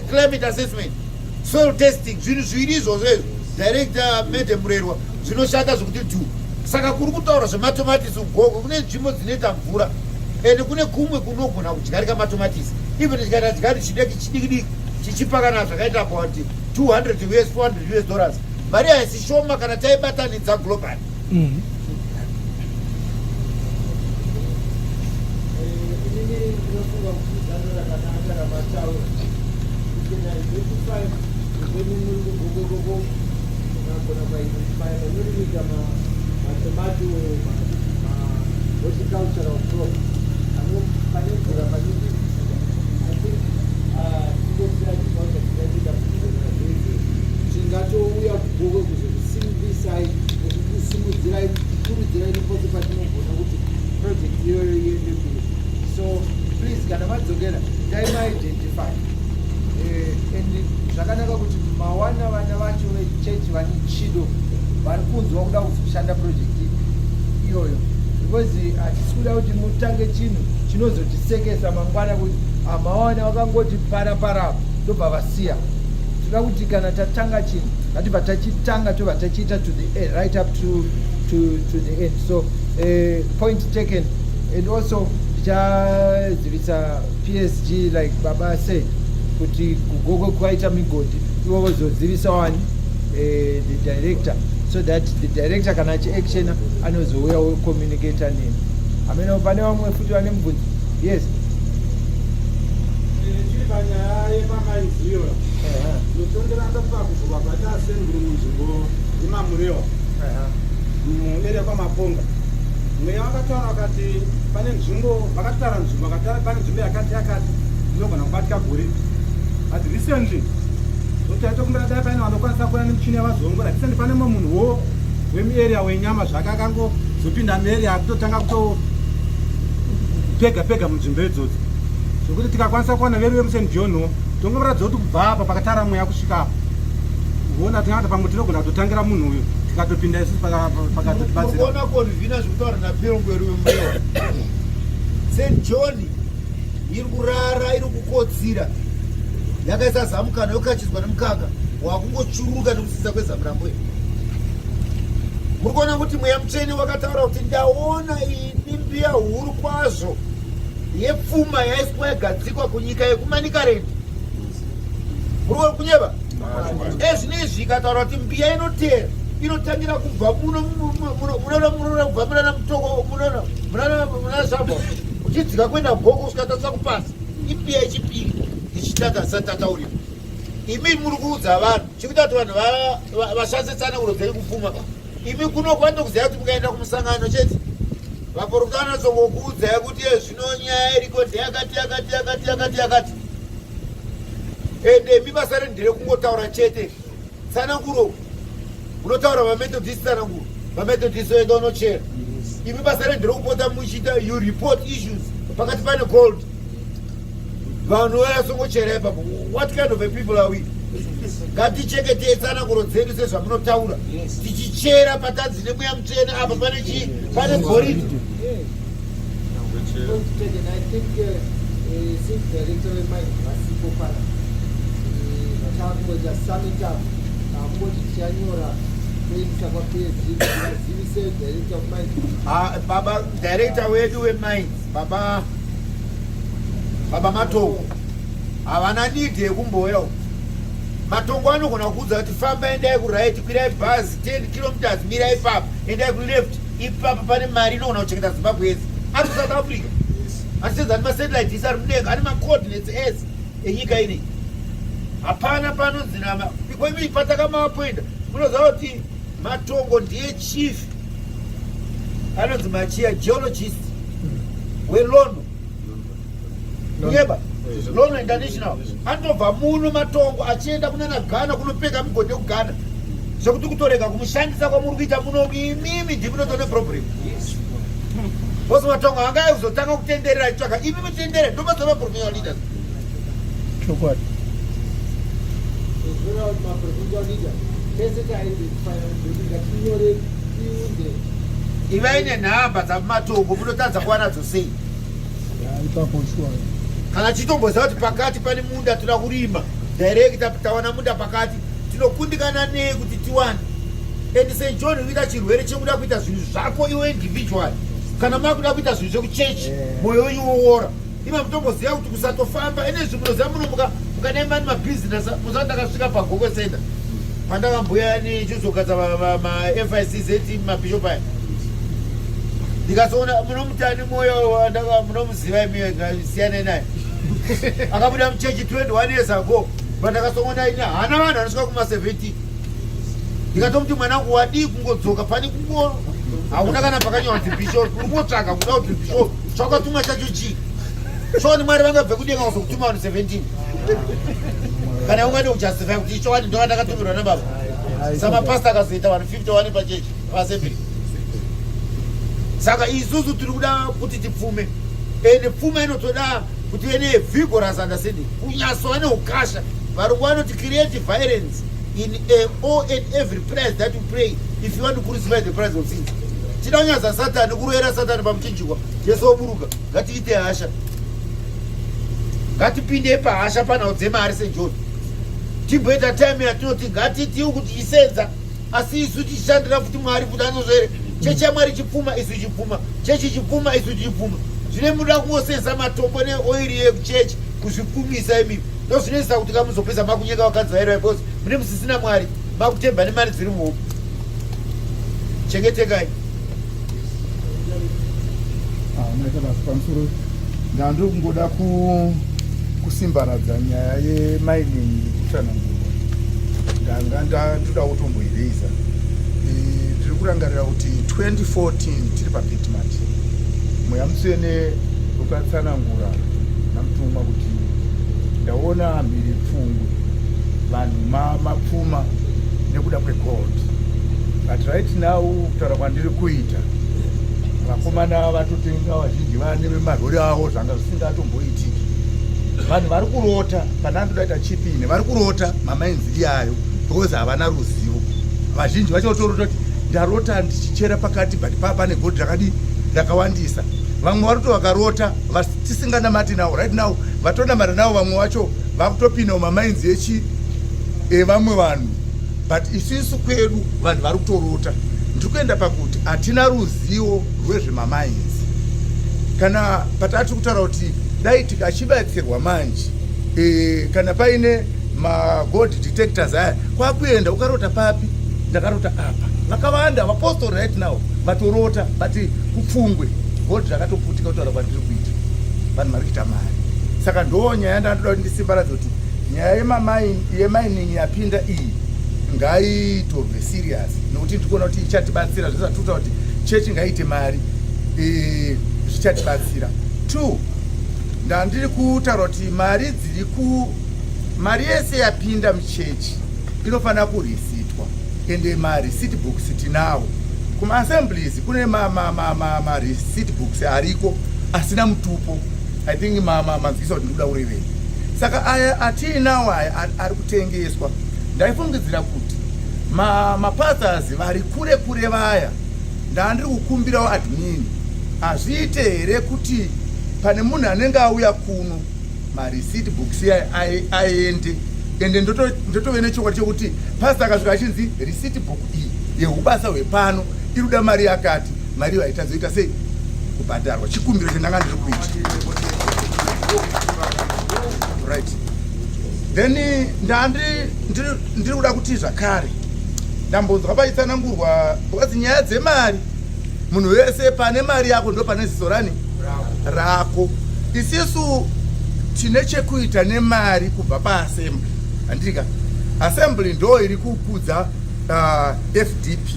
[SPEAKER 1] climate assessment soil testing zvinhu zviviri izvozvo izvo director mede murerwa zvinoshanda zvokuti tu. Saka kuri kutaura zvematomatisi ugoko kune nzvimbo dzinoita mvura ende kune kumwe kunogona kudyarika matomatisi even chikaita dyari chidiki chichipakana zvakaita about $200 $400 mari haisi shoma kana taibatanidza global.
[SPEAKER 2] Horticultural crop. Chingatouya kugogo kuzokusimudzisai nekukusimudzirai kukurudzirai nepose patinogona kuti project iyoyo iende mberi. So please kana madzokera taimaidentify and zvakanaka kuti mawana vana vacho vechechi vane chido vari kunzwa kuda kuzoshanda project iyoyo because hatisi kuda kuti mutange chinhu chinozotisekesa mangwana kuti mawana vakangoti paraparapo ndobva vasiya. Toda kuti kana tatanga chinhu ngatibva tachitanga tobva tachiita to the end, right up to the end. So point taken. And also tichazivisa PSG like Baba said kuti kugogo kwaita migodhi ivo vozozivisa wani the director so that the director kana achiaction anozouya communicator nemi. Amene pane vamwe futi vane mubvunzo. Yes.
[SPEAKER 5] Chiri panyaya yepamaiziyo notondoranda pakuvhurwa kwata assembly munzvimbo yemamurewa muarea kwamaponga. Mweya vakataura vakati pane nzvimbo vakataura nzvimbo pane nzvimbo yakati inogona kubatika gore but recently zotaita kumbira dai paine vanokwanisa kuona nemichini yavazongora recently pane mumwe munhuwo wemuarea wenyama zvake zopinda mberi akutotanga pega munzvimbo idzodzo zvokuti tikakwanisa kuwana veru vemuSt John tongomuratidza kuti kubva apa pakatara mweya kusvika apa kuona tingati pamwe tinogona kutotangira munhu uyu tikatopinda isusu pakatotibatsira.
[SPEAKER 1] Unoona konvhina zvekutaura napirongweru wemurewa St John iri kurara, iri kukotsira, yakaisa zamukana yokachidzwa nemukaka wakungochururuka nekusisa kwezamurambo. Muri kuona kuti mweya mutsvene wakataura kuti ndaona ini mbiya huru kwazvo yepfuma yaiswa yagadzikwa kunyika yekumanikarendi. Muri kunyeva ezvinezvi ikataura kuti mbiya inotera inotangira kubva munana mutoko munana zhabha uchidzika kuenda bhoko kusvika kupasi. Imbiya yechipiri ichitanga satataurira. Imi muri kuudza vanhu chikuita kuti vanhu vashandisane urodzeri kupfuma. Imi kunokwanisa kuziva kuti mukaenda kumusangano chete vaporofita vanongokuudzai kuti zvino nyaya iriko ndeyakati ende mi basa renyu nderekungotaura chete. Tsananguro unotaura vamethodist, tsananguro vamethodist oenda unochera. Imi basa renyu nderekupota muchiita you report issues pakati pane gold. Vanhu vayasongochera ipapo. What kind of a people are we? Ngatichengetei tsananguro dzedu sezvamunotaura, tichichera patanzi nemweya mutsvene apa pane goridhe. Baba director wedu wemines, baba Matongo havana need yekumboya. Matongo anogona kuudza kuti famba endai kuright, kwirai bhazi 10 kilometers, mirai ipapo, endai kuleft, ipapo pane mari inogona kuchengeta Zimbabwe yese. Ari kuSouth Africa achisedza nemasatellite isi ari mudenga, ane macoordinates ese enyika inei. Hapana panonzi nama ikoimi patakamapoenda munoziva kuti Matongo ndiye chief anonzi machia geologist weLondo Nyeba Lono International. Anobva muno Matongo achienda kunana Ghana kunopeka migodhi yekuGhana zvekuti kutorega kumushandisa kwamuri kuita muno imimi ndimunotone problem. Bosi Matongo angai kuzotanga kutenderera achitsvaka imi mutendere ndomazova professional leaders.
[SPEAKER 3] Chokwadi.
[SPEAKER 1] Ivaine nhamba dzaMatongo munotadza kuva nadzo sei?
[SPEAKER 3] Ipapo shuwa.
[SPEAKER 1] Kana chitomboziva kuti pakati pane munda toda kurima director tawana munda pakati tinokundikana nei kuti tiwane. And St John uita chirwere chekuda kuita zvinhu zvako iwe individual. Kana makuda kuita zvinhu zvekuchechi moyo wenyu woora. Ima mutomboziva kuti kusatofamba ene zvimunoziva muno mukanemba nemabhizinesi musati akasvika paGogo Center pandakambuya nechizokadza ma-FICZ mabishop aya ndikazoona munomutani moyo munomuziva imiyo siyana naye akabuda muchechi 21 years ago pandakasongona ini hana vanhu vanosvika kuma-17 ndikatomuti mwanangu wadii kungodzoka pani kungo hakuna kana pakanyawanzi bishop uri kungotsvaga kuda kuti bishop chakatumwa chacho chii shoni mwari vangabve kudenga kuzokutuma vanhu 17 kana ungade kujustify kuti ichowani ndo vandakatumirwa nababa samapasta akazoita vanhu 51 pachechi paassembly. Saka isusu tiri kuda kuti tipfume ende pfuma inotoda kuti ive nevigorous understanding, kunyasova neukasha. Varungu vanoti create violence in all and every price that you pray if you want to crucify the price of sin. Tida kunyaza Satani, kuroera Satani pamuchinjikwa Jesu oburuka. Ngatiite hasha, ngatipinde pahasha panhau dzemari St John. Timboita time yatinoti ngatitiwo kuti isenza asi isu tichishandira futi Mwari kuti anozvere chechi yaMwari chipfuma isu chipfuma, chechi chipfuma isu chipfuma. Zvine muda kungosenza matombo neoiri yekuchechi kuzvipfumisa imimi ndo zvinoisa kuti kamuzopedza makunyeka wakadzairwa because mune musisina Mwari, makutemba nemari dziri muhomwe. Chengetekai.
[SPEAKER 6] Naita basi pamusoro ndandiri kungoda kusimbaradza nyaya yemining kutsanangurwa ndoda kutomboireisa. Ndiri kurangarira kuti 2014 tiri papitmat mweya mutsvene ukatsanangura namutumwa kuti ndaona mhiri pfungwe vanhu mapfuma nekuda kwegold, but right now kutaura kwandiri kuita vakomana vatotenga vazhinji vane vemarori avo zvanga zvisingatomboitiki. Vanhu vari kurota kana andodaita chipine vari kurota mamainzi iyayo because havana ruzivo. Vazhinji vachotorota kuti ndarota ndichichera pakati but pane gold rakawandisa. Vamwe varuto vakarota tisinganamati navo right now vatonamata navo vamwe vacho vakutopinda mamainzi evamwe vanhu but isusu kwedu vanhu vari kutorota. Ndikuenda pakuti hatina ruzivo rwezvemamainzi. Kana patati kutaura kuti dai tikachibatsirwa manje kana paine magold detectors aya kwakuenda ukarota papi ndakarota apa. Vakawanda vapostori right now vatorota but kupfungwe gold rakatoputika kutaura kwandiri kuita vanhu vari kuita mari. Saka ndo nyaya yandandoda kuti ndisimbaradze kuti nyaya yemining yapinda iyi ngaitorwe serious nokuti ndikuona kuti ichatibatsira zvisatuta kuti chechi ngaite mari zvichatibatsira. 2 ndandiri kutaura kuti mari yese yapinda muchechi inofanira kurisitwa ende mareceipt books tinawo kumaassemblies kune mareceipt books ariko asina mutupo. I think manzwisa kuti ndikuda kurevei. Saka aya atiinawo aya ari kutengeswa ndaifungidzira kuti mapastors vari kure kure vaya ndandiri kukumbirawo admin azviite here kuti pane munhu anenge auya kuno mareceipt books aende ende ndotove nechokwadi chokuti pastor akasvika achinzi receipt book iyi yeubasa hwepano iruda mari yakati mari vaitazoita sei kubhadharwa. Chikumbiro chendanga ndiri kuita right. Then ndiri kuda kuti zvakare ndambonzwa paitsanangurwa because nyaya dzemari munhu wese pane mari yako ndo pane ziso rako. Isisu tine chekuita nemari kubva paassembly. Andika assembly ndo iri kukudza FDP.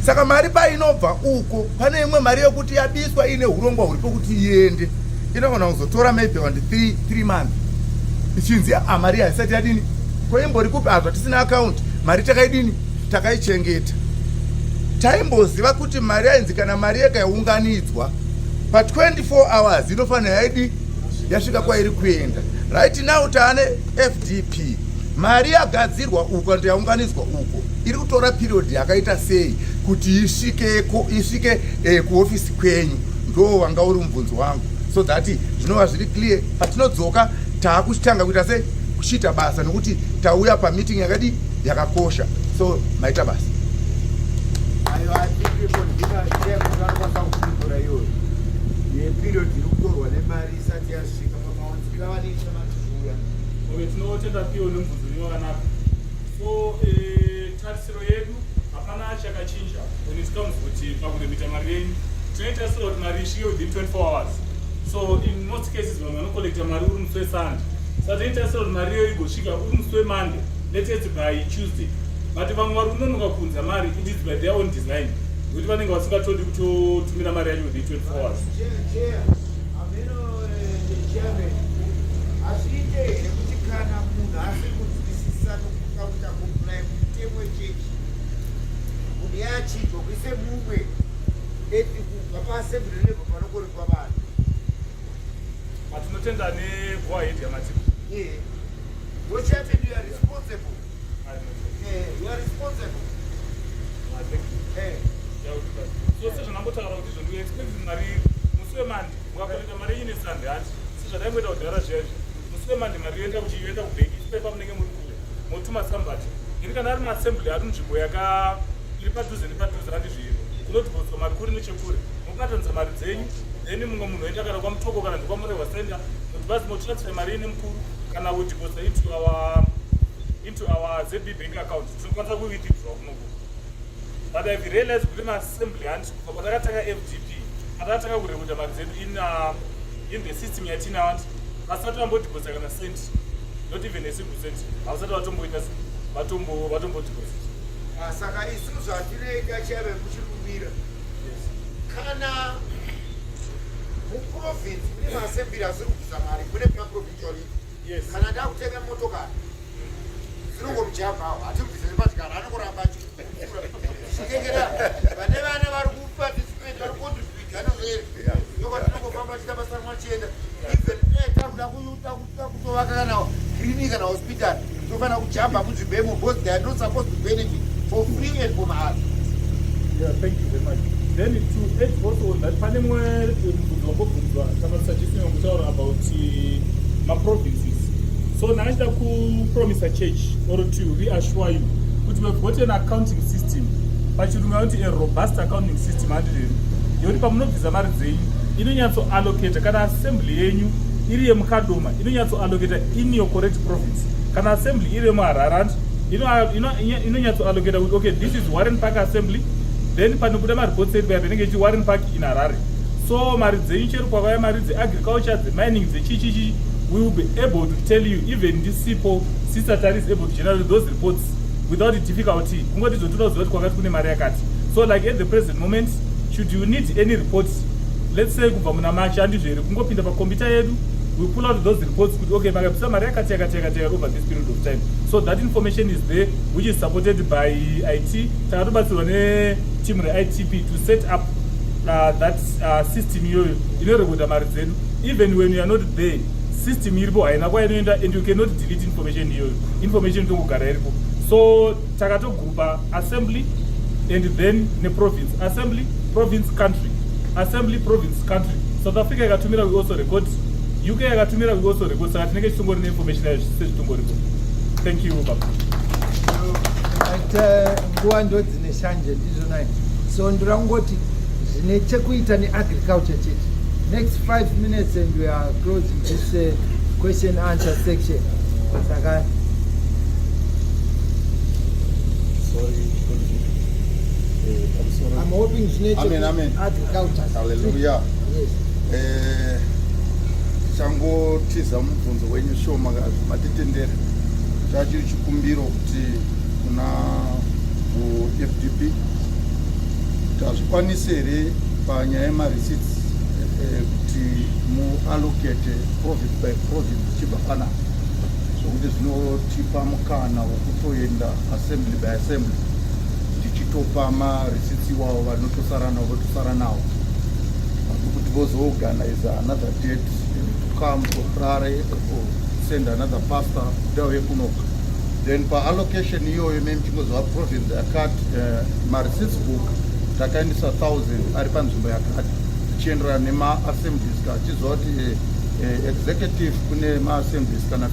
[SPEAKER 6] Saka mari painobva uko pane imwe mari yokuti yabiswa ine urongwa huri pokuti iende inogona kuzotora maybe 3 months ichinzi mari haisati yadini koimbori kubhadhwa tisina account mari takaidini takaichengeta. Taimboziva kuti mari yainzi kana mari yeka yaunganidzwa pa 24 hours inofanira yaidi yasvika kwairi kuenda. Right now taane FDP mari yagadzirwa uko ndo yaunganidzwa uko iri kutora period yakaita sei kuti isvike kuofisi kwenyu. Ndo wanga uri mubvunzo wangu so that zvinova zviri clear patinodzoka taakuchitanga kuita sei kuchita basa nokuti tauya pameeting yakakosha so maita basa.
[SPEAKER 1] Period iri kutorwa nemari isati yasvika pamawanzikira vanoita matuya
[SPEAKER 7] tinotenda piwo nemubvunzo inokanaka. So tarisiro yedu hapana chakachinja when it comes kuti pakuremita mari yenyu tinoitarisira kuti mari isvike within 24 hours. So in most cases vanhu vanokolekta mari uri musi weSunday. Saka tinoitarisira kuti mari iyoyo igosvika uri musi weMonday, let's say by Tuesday. But vamwe vari kunonoka kunza mari it is by their own design kuti vanenge vasingatodi kutotumira mari yacho within 24 hours.
[SPEAKER 1] Azviite here kuti kana munhu asi kunzwisisa nokukakuta kumulai mutemo wechechi munhu yachinjwa kuise mumwe kubva paassembly level panokorekwa vanhu.
[SPEAKER 7] Patinotenda ne-go ahead yamatimu.
[SPEAKER 1] What happened? You are responsible. You are responsible.
[SPEAKER 7] So sezvanambotaura kuti zvinhu expect mari musi weMonday mukakoleka mari ine Sunday hati sezvadaimboita kudhara zviyaizvi musi weMonday mari yoenda kubhenki ichipepa munenge muri kule motuma sambati ini kana ari maassembly ari nzvimbo iri padhuze nepadhuze randi zviri kunodhiposwa mari kuri nechekure mukungatonza mari dzenyu then mumwe munhu oenda kana kwamutoko kana ndikwamurehwa senda mudhibazi motransfer mari ine mukuru kana wodhiposa into our ZB bank account tinokwanisa kuwithdraw kunoku. But I've realized kuti maassembly handi kubva patakatanga FDP atakatanga kurekodha mari dzedu in the system yatinayo handi vasati vambodhiposa kana cent not even a single cent havasati vatomboita vatombodhiposit.
[SPEAKER 1] Saka isusu zvatinoita chaive muchiri kumira kana muprovince mune maassembly asiri kubvisa mari mune maprovinciality. Kana ndakutenga motokari zvinongomujavhawo hatibvise nepatikana anongoramba chikengera vane vana vari kuparticipate kutovaka kana clinic kana hospital tofana kuchamba muzvibhemo because they are not supposed to benefit for free and for mahala.
[SPEAKER 7] Yeah, thank you very much. Then to add also that pane mwe mubvunzo wambobvunzwa kana suggestion yokutaura about ma-provinces. So now I promise a church or to reassure you that we have got an accounting system, but you want a robust accounting system. Yori pamunobvisa mari dzenyu inonyatso allocate kana assembly yenyu iri yemukadoma inonyatso allocate in your correct province. Kana assembly iri yemuharare inonyatso allocate kuti okay, this is Warren Park assembly, then panobuda maripoti edu panenge ichi Warren Park in Harare. So mari dzenyu chero kwakauya mari dzeagriculture, dzemining, dzechichichi, we will be able to tell you, even this simple sister tari is able to generate those reports without difficulty. So like at the present moment, should you need any reports, let's say we pull out those reports, okay, over this period of time. So that information is there, which is supported by IT, team ITP to set up that system. Even when you are not there, system and you cannot delete information here. Information to so takato group assembly and then the province. Assembly, province, country. Assembly, province, country. South Africa Gatumira will also record. UK Gatumira will also record. So I think it's more information. Thank you, Baba.
[SPEAKER 2] So ndurangoti zvinechekuita neagriculture chete. Next 5 minutes and we are closing this question and answer section. Saka. I'm hoping
[SPEAKER 1] Amen.
[SPEAKER 2] Agriculture.
[SPEAKER 1] Hallelujah.
[SPEAKER 2] Yes.
[SPEAKER 6] Chango tiza mubvunzo wenyu shoma matitendera chachiri chikumbiro kuti kuna FDP tazvikwanise here panyaya yemareceipts kuti muallocate province by province chibva panapa zvokuti zvinotipa mukana wekutoenda assembly by assembly tichitopa mareceipts iwavo vanotosara navo votosara nawo kuti vozoorganize another date to come to Rare or send another pastor kudawe kunoka. Then allocation iyoyo memchingozo province yakati mareceipts book takaendesa 1000 ari panzvimbo yakati tichienderana nema-assemblies kachizoti executive kune ma-assemblies kana 50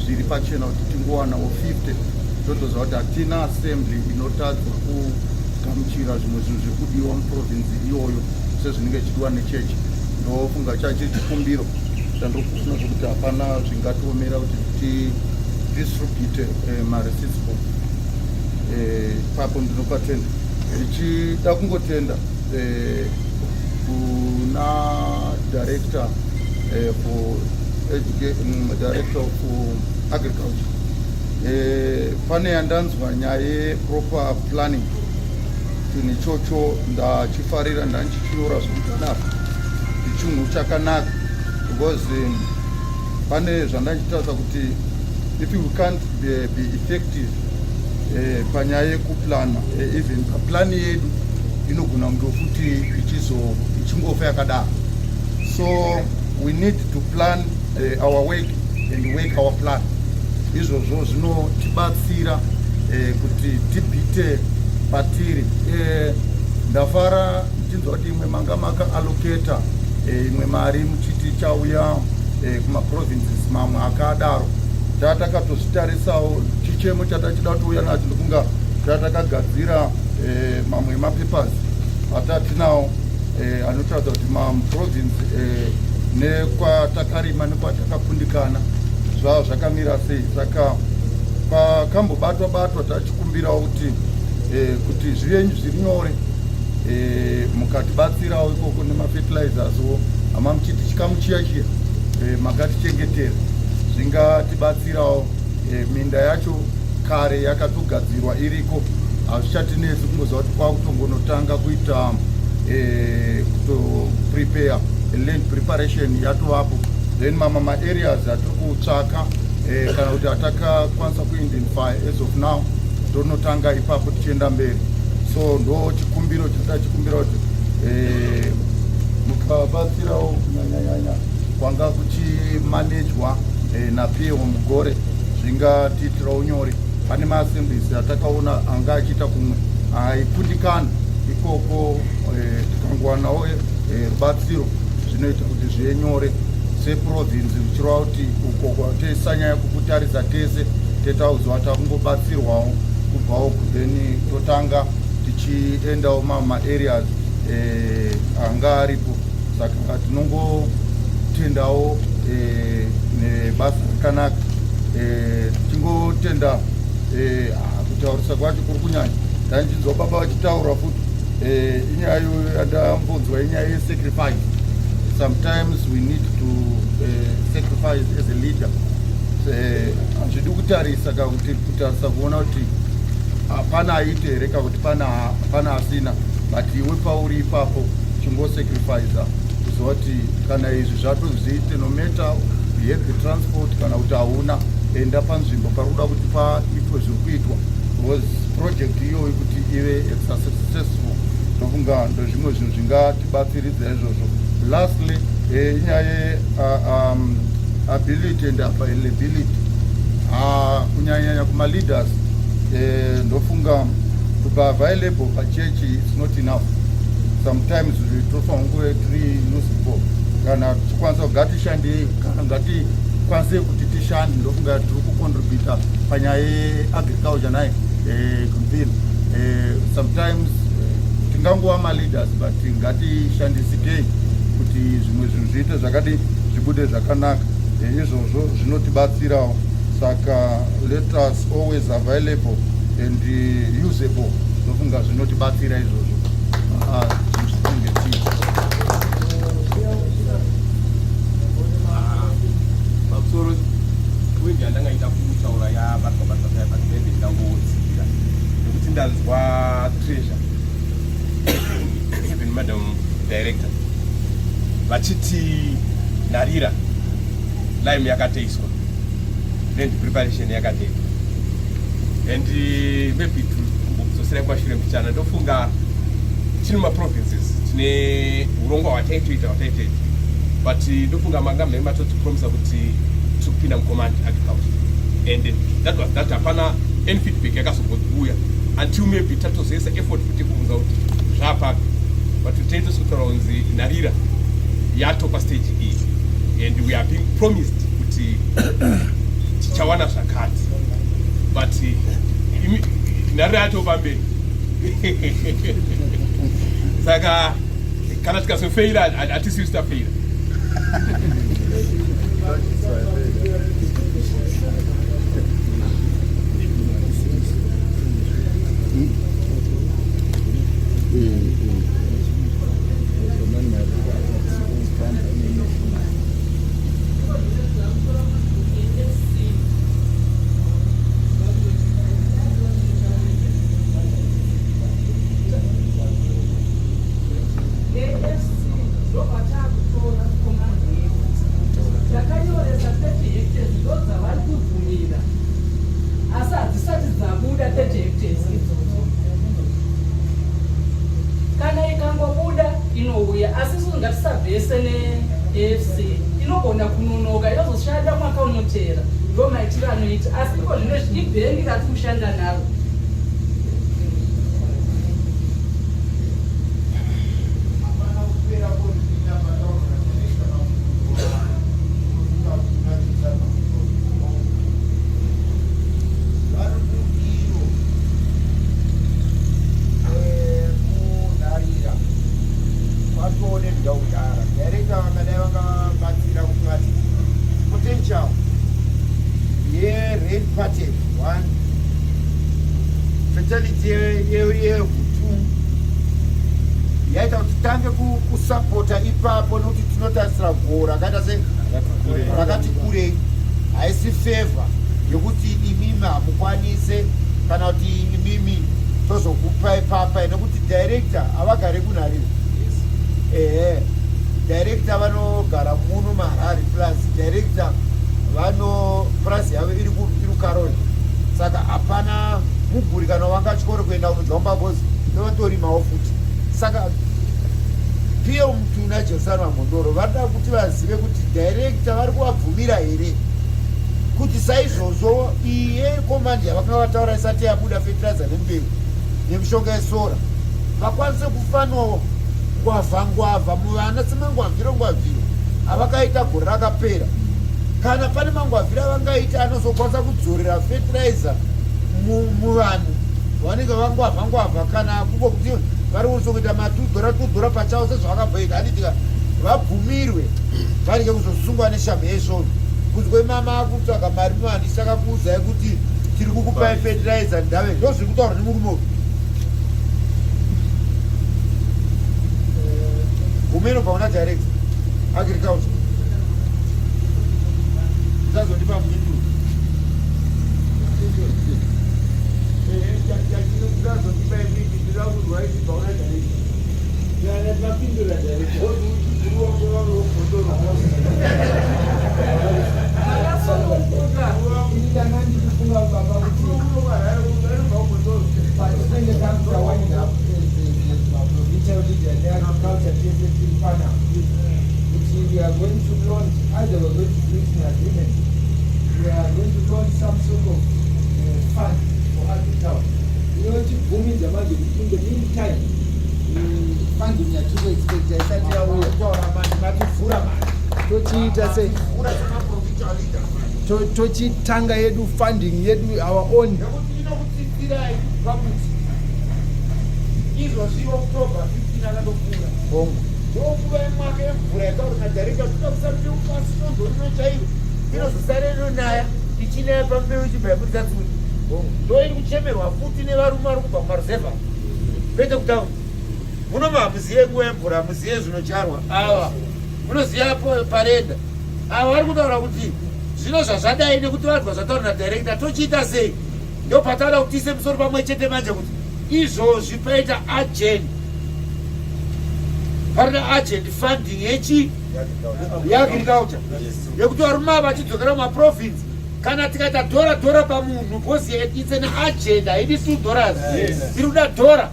[SPEAKER 6] zviri pachena kuti tingowanawo 50 totoziva kuti hatina assembly inotadza kugamuchira zvimwe zvinhu zviri kudiwa muprovince iyoyo sezvinenge chidiwa nechechi. Ndofunga chachiri chikumbiro chandokufuna kuti hapana zvingatiomera kuti tidistribute mareceipts book papo ndinopatenda ichida kungotenda kuna director for director for agriculture pane yandanzwa nyaya yeproper planning chinhu ichocho ndachifarira ndandichichinyora zvomutanapa chinhu chakanaka because pane zvandachitaura kuti if you can't be effective panyaya yekuplana even paplani yedu inogona kundofuti ichingofa yakadaro. So we need to plan our work and work our plan. Izvozvo zvinotibatsira kuti tibhite patiri. Ndafara ndichinzwa kuti imwe manga makaallocata imwe mari muchiti chauya kumaprovinces mamwe akadaro. Tatakatozvitarisawo chichemo chatachida kutouya nacho ndokunga tatakagadzira mamwe mapapers atatinawo anotaridza kuti maprovince nekwatakarima nekwatakakundikana zvava zvakamira sei. Saka pakambobatwa tachikumbirawo kuti zvive zviri nyore mukatibatsirawo ikoko nemafertilizers hama muchiti chikamu chiya makatichengetera zvingatibatsirawo. Minda yacho kare yakatogadzirwa iriko, hazvichatinetsi kungoziva kuti kwakutongonotanga kuita kutoprepare land preparation yatovapo. Then maareas atiri kutsvaka kana kuti atakakwanisa kuidentify as of now tonotanga ipapo tichienda mberi. So ndo chikumbiro chatachikumbira kuti mukabatsirawo kunyanyanyanya kwanga kuchimanejwa napiwo mugore zvingatiitirawo nyore. Pane maassemblies atakaona anga achiita kumwe haikundikana ikoko, tikangowanawo rubatsiro zvinoita kuti zvive nyore seprovinsi uchireva kuti uko kwatesanyaya kukutarisa tese tetaudzwa takungobatsirwawo kubvawo kudeni totanga tichiendawo mama-areas anga aripo. Saka tinongotendawo nebasa rakanaka, tingotenda kutaurisa kwacho kuri kunyanya. Ndanjinzwa baba vachitaura futi inyaya yandambonzwa inyaya yesacrifice. Sometimes we need to sacrifice as a leader. Hazvidi kutarisa kutarisa kuona kuti hapana aite here kana kuti pana asina, but iwe pauri ipapo chingosacrifica kuzova kuti kana izvi zvatozviite no matter you have the transport kana kuti hauna, enda panzvimbo pari kuda kuti paitwe zviri kuitwa, because project iyoyi kuti ive successful ndofunga ndozvimwe zvinhu zvingatibatsiridza izvozvo. Lastly, inyaya ability and availability kunyanyanya kuma-leaders, ndofunga kuba available pachechi it's not enough. Sometimes tofanira kunge tiri useful kana tichikwanisa kugara tishandei kana ngatikwanise kuti tishande. Ndofunga tiri kucontributa panyaya yeagriculture naye kumvini. Sometimes tingangova ma-leaders but ngatishandisikei kuti zvimwe zvinhu zviite zvakadi zvibude zvakanaka. Izvozvo zvinotibatsirawo. Saka let us always available and usable. Ndofunga zvinotibatsira izvozvo.
[SPEAKER 8] pamusoro wendi yandangaita kutaura yabatwa patibende ndangodzira nekuti ndanzwa treasure even madam director vachiti Narira lime yakateiswa land preparation yakateiswa and maybe kudzosera kwashure mbichana ndofunga tine maprovinces tine urongwa hwataitoita but ndofunga manga mmene matotipuromisa kuti tikupinda mucommand agriculture and that was that. Hapana any feedback yakazongobuya until maybe tatozoisa effort kuti kubvunza kuti zvapa but taitosokutaura kunzi Narira yatopa stage iyi and we are being promised kuti tichawana zvakati but Narira yatopa mberi saka kana tikazofeira hatisiwi tafeira.
[SPEAKER 9] Kana ikangobuda inouya asi ngatisabhese ne-AFC inogona kunonoka yozoshanda mwaka unotera ndo maitiro anoita asi iko zvino ibhengi rati kushanda naro.
[SPEAKER 1] Potential. Yeah, red party. One. Fatality area 2. Yaita titange kusupporta ipapo nokuti tinotarisira gora rakati kurei. Haisi favor yokuti imimi hamukwanise kana kuti imimi tozokupa ipapa nekuti director avagare kuNarira. Director vanogara muno maHarare plus director vano plus yavo iri kuKaroli. Saka hapana muguri kana wanga chikoro kuenda kunodza Mbabhozi ndovandorimawo futi. Saka piyo mtu naJosana Mondoro varida kuti vazive kuti director vari kuvabvumira here kuti saizvozvo iye komandi yavakanga vataura isati yabuda fertilizer nembeu nemishonga yesora vakwanise kufanwa ngwavha muvana semangwavhiro avakaita gore rakapera kana pane mangwavhiro avangaita anozokwanisa kudzorera fertilizer muvanhu vanenge vangwavha kana kuko kuti vari kuzokuita matudhora pachavo sezvavakabhoita hanitika vabvumirwe vanenge kuzosungwa neshamhe yesvono kuzwe mama akutsvaga mari muvanhu isaka kuudzai kuti tiri kukupai fertilizer ndave ndo zviri kutaura nemurume umeno pauna direct agriculture zazondipa muindu zazondipa emiti ndirauzwaiti pauna direct yapindura direct we are going to launch, either we're going to reach an agreement, we are going to launch some sort of fund for agriculture. We want to boom in the market in the meantime. Funding ya tuko expected isati ya uya tochitanga yedu funding yedu our own izvo zviro October 15 akatokura bongo ndokuva yemwaka yemvura yakaona director kutokusa mbeu pasi nozorino chaivo inozosareno naya ichinaya pambeu chibva kuti bongo ndo iri kuchemerwa futi nevarume vari kubva kumaruzevha kwete kutauni munoma hamuzive nguva yemvura hamuzive zvinocharwa ava munoziva parenda ava vari kutaura kuti zvino zvazvadai nekuti vanhu vazvataura nadirector tochiita sei ndo pataura kuti ise musoro pamwe chete manje kuti izvozvi paita agent parina agent funding yechi yeagriculture yekuti varume ava vachidzokera mumaprovince kana tikaita dhora pamunhu bhozi its an agent haidi $2 tiri kuda dhora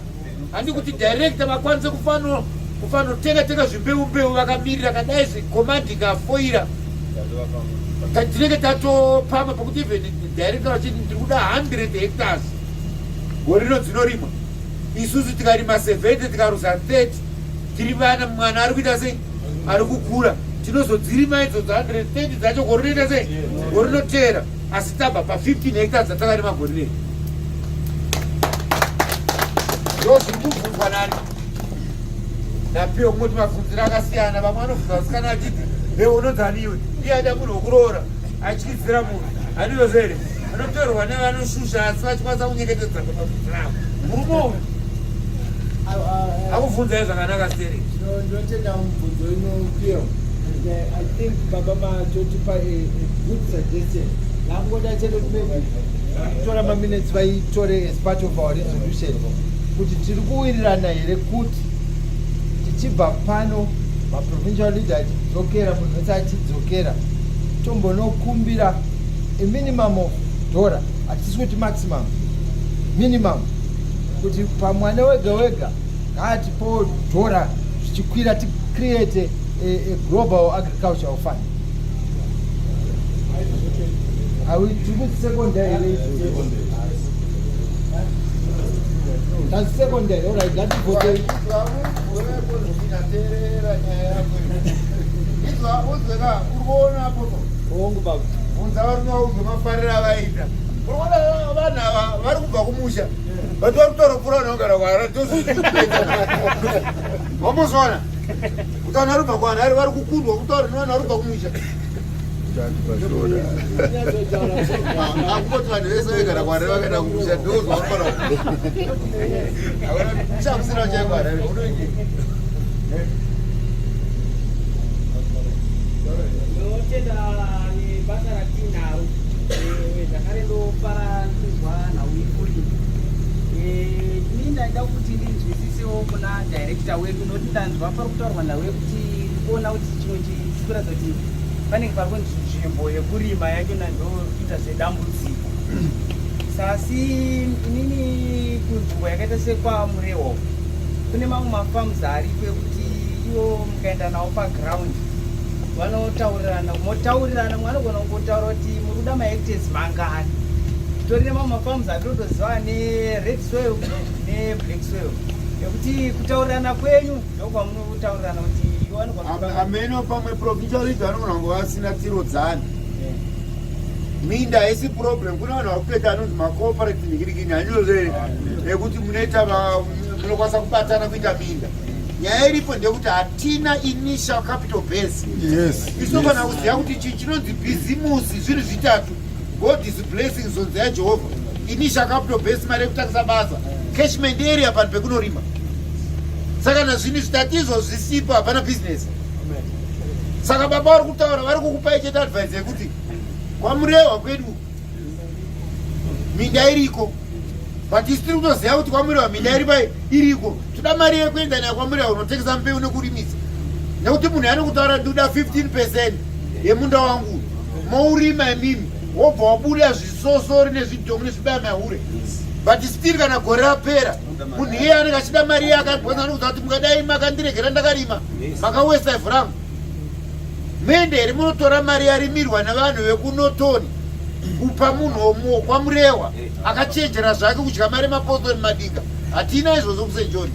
[SPEAKER 1] handi kuti director vakwanise kufanotenga zvimbeu vakamirira kadai zvikomandi afoira tinenge tatopama pakuti even director vachiti ndiri kuda 100 hectares gore rino dzinorimwa isusu tikarima 70 tikaruza 30 tiri vana mwana ari kuita sei ari kukura tinozodzirima idzodzo 130 dzacho gore rinoita sei gore rinoteera asi tabva pa15 hectares dzatakarima gore rino ndo zviri kubvunzwa nani napiwo kumoti mabvunziro akasiyana vamwe vanobvunza vasikana achiti veunodzaniwe iye aida munhu wokuroora atyisidzira munhu handivezere anotorwa nevanoshusha asi vachikwanisa kunyengetedza mabvunziro avo murume uyu akubvunzai zvakanaka seri
[SPEAKER 2] ndotenda mubvunzo inopiwa I think baba matotipa a good suggestion langoda chete maybe tora maminutes vaitore as part of our resolution kuti tiri kuwirirana here kuti tichibva pano maprovincial leader achidzokera munhu wese achidzokera tombonokumbira a minimum of $, hatisi kuti maximum, minimum, kuti pamwana wega ngatipo $, zvichikwira ti create a global agricultural fund. Are we to put secondary? That's secondary, all right, that's okay.
[SPEAKER 1] Unza varume vauzomafarira vaita vana ava vari kubva kumusha vati vari kutora pfuura vanogara kwara vamuzona kuti vanhu vari kubva kwanhari vari kukundwa kutaura nevana vari kubva kumusha akungoti vanhu vese vaigara kwanhari vakaenda kumusha ndozvavanofana chamusina chaikwanhari unoinge
[SPEAKER 10] basa ratinaro zvakare ndoparadzwa nauyikuri ini ndaida kuti ndinzwisisewo kuna director wedu noti ndanzwa pari kutaurwa nawe kuti ndikuona kuti chimwe chikuratidza kuti panenge pari kunzi nzvimbo yekurima yacho nandoita sedambudziko sasi inini kunzvimbo yakaita sekwamurewo kune mamwe mafams ariko ekuti vachitiwo mukaenda navo paground vanotaurirana motaurirana mwanogona kungotaura kuti muri kuda mahectares mangani tori nemamwe mafarms atotoziva nered soil neblack soil ekuti kutaurirana kwenyu ndokwamunotaurirana kuti
[SPEAKER 1] ameno pamwe provincial leader anogona kunge vasina tsiro dzani minda haisi problem. Kuna vanhu vari kutoita anonzi macooperative nikirikini hanyozve nekuti munoita munokwanisa kubatana kuita minda. Nyaya iripo ndekuti hatina initial capital base. Isofanira kuziva kuti ichi chinonzi bhizimusi zvinhu zvitatu. God is blessing zonzi yaJehovha. Initial capital base mari yekutakisa basa. Catchment area panhu pekunorima. Saka nazvinhu zvitatu izvo zvisipo hapana business. Saka baba vari kutaura vari kukupai chete advice yekuti kwamurehwa kwedu minda iriko, but tiri kutoziva kuti kwamurehwa minda iriko. Toda mari yekuenda nayo kwamurehwa unotengesa mbeu nekurimisa. Nekuti munhu anokutaura ndoda 15% yemunda wangu mourima imimi wobva wabuda zvisosori nezvidhongo nezvibaya mahure. But still kana gore rapera munhu iye anenge achida mari yake akabvunza nokuziva kuti mungadai makandiregera ndakarima makawesta ivhu rangu. Menderi munotora mari yarimirwa navanhu vekunotoni kupa munhu omuwo kwamurehwa akachenjera zvake kudya mari mapostori madika. Hatina izvozvo kusenjoni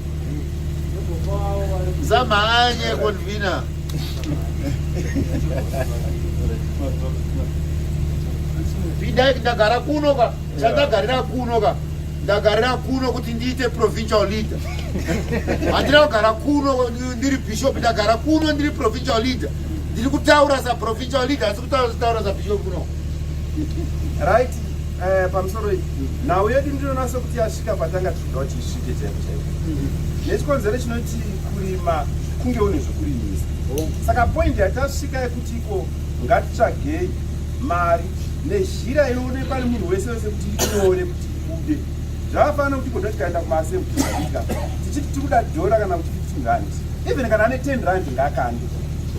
[SPEAKER 1] samhanye konvina pidai ndagara kunoka chandagarira kunoka ndagarira kuno kuti ndiite provincial leader. Handina kugara kuno ndiri bishop, ndagara kuno ndiri provincial leader. Ndiri kutaura saprovincial leader asi kutaura sabishop kuno.
[SPEAKER 11] Right, pamusoro nhau yedu ndinonasa kuti yasvika patanga tichida kuti isvike chaipo chaipo. Nechikonzero chinoti kurima kunge une zvokurimisa. Saka point yatasvika yekuti iko ngatitsvagei mari nezhira inoonekwa nemunhu wese wese kuti inoone kuti ibude. Zvakafanira kuti kodwa tikaenda kumaasembli ika tichiti tikuda dhora kana kuti 15 rand, even kana ane 10 rand ngakande.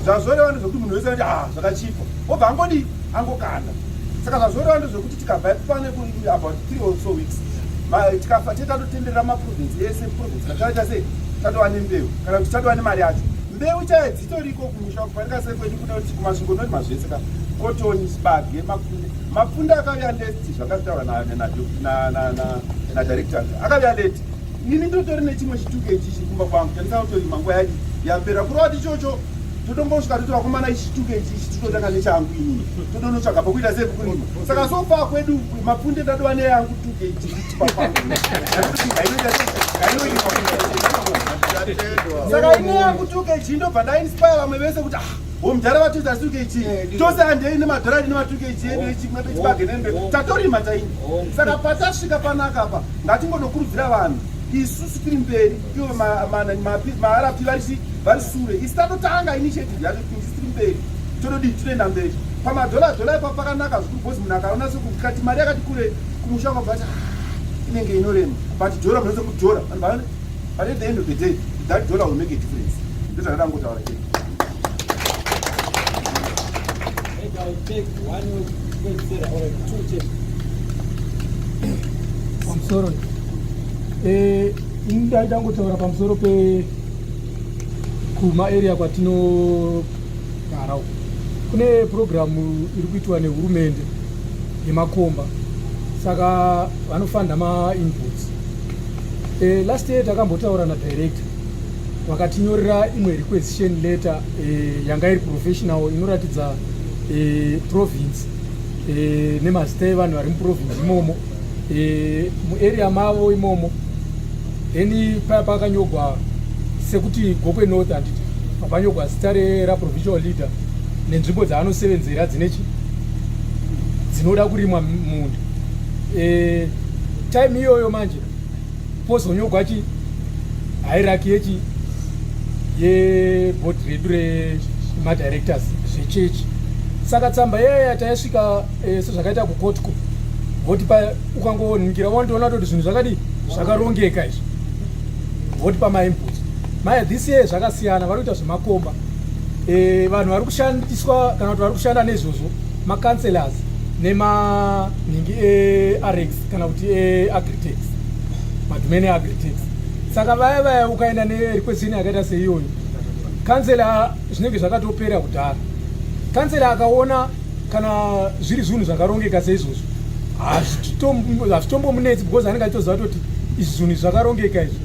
[SPEAKER 11] Zvazoreva ndezvokuti munhu wese anoti zvakachipa obva angodi angokanda. Saka zvazoreva ndezvokuti tikabva pane about 3 or so weeks tikafa tetatotenderera maprovinsi ese provinsi kataita sei tatova nembeu kana kuti tatova nemari yacho. Mbeu chaiyo dzitoriko kumusha kufanika sei kwedu kuda kuti kumasvingo noti mazvese kotoni sibage mapfunde akauya leti zvakataura nadirector akauya leti. Ini ndotori nechimwe chituke ichi chikumba kwangu chandisautorima nguva yacho yapera kurova kuti ichocho totombosvika toti vakomana ichituke ichi tototanga nechangu inini totonotsvaga pokuita sei kukurima. Saka sofa kwedu mapfunde tadova neyangu tuke ichi tipa kwangu. Saka ine yangu tuke ichi ndobva ndainspire vamwe vese kuti mudhara vatoita tuke ichi tose handei nemadhorari nematuke ichi edu ichimwe pechibage nembe tatorima taini. Saka patasvika panaka apa ngatingonokurudzira vanhu isusu tiri mberi ivo maarapi vari sure isi tatotanga initiative yacho kuti tiri mberi tododi toenda mberi pamadhola ipapo pakanaka zvikuru bhozi munhu akaona sekukati mari yakati kure kumusha kwabvati inenge inorema but dhora munose kudhora vanhu but at the end of the day that dollar will make a difference. Ndozvakadangotaura chete.
[SPEAKER 3] Pamusoro ndaida ngotaura pamusoro kuma area kwatinogara kune programu iri kuitwa nehurumende yemakomba, saka vanofanda ma-inputs. Last year takambotaura nadirector vakatinyorera imwe requisition letter yanga iri professional inoratidza province nemazita evanhu vari muprovince imomo muarea mavo imomo. Then paya pakanyogwa sekuti Gokwe North handiti pakanyogwa zita raprovincial leader nenzvimbo dzaanosevenzera dzinoda kurimwa munda. Time iyoyo manje pozonyogwa hierarchy yeboard redu remadirectors zvechechi. Saka tsamba yaya taisvika sezvakaita kukotiko voti ukangoningira wandoona kuti zvinhu zvakadi zvakarongeka izvi voti pamainput maya this year zvakasiyana. Vari kuita zvemakomba vanhu vari kushandiswa kana kuti vari kushanda nezvozvo macancelors nemanhingi earex kana kuti eagritex madomene eagritex. Saka vaya ukaenda nerequestion yakaita seiyoyo kansela zvinenge zvakatopera kudhara. Kansela akaona kana zviri zvinhu zvakarongeka seizvozvo hazvitombomunetsi because anenge achitoziva kuti izvi zvinhu zvakarongeka izvi,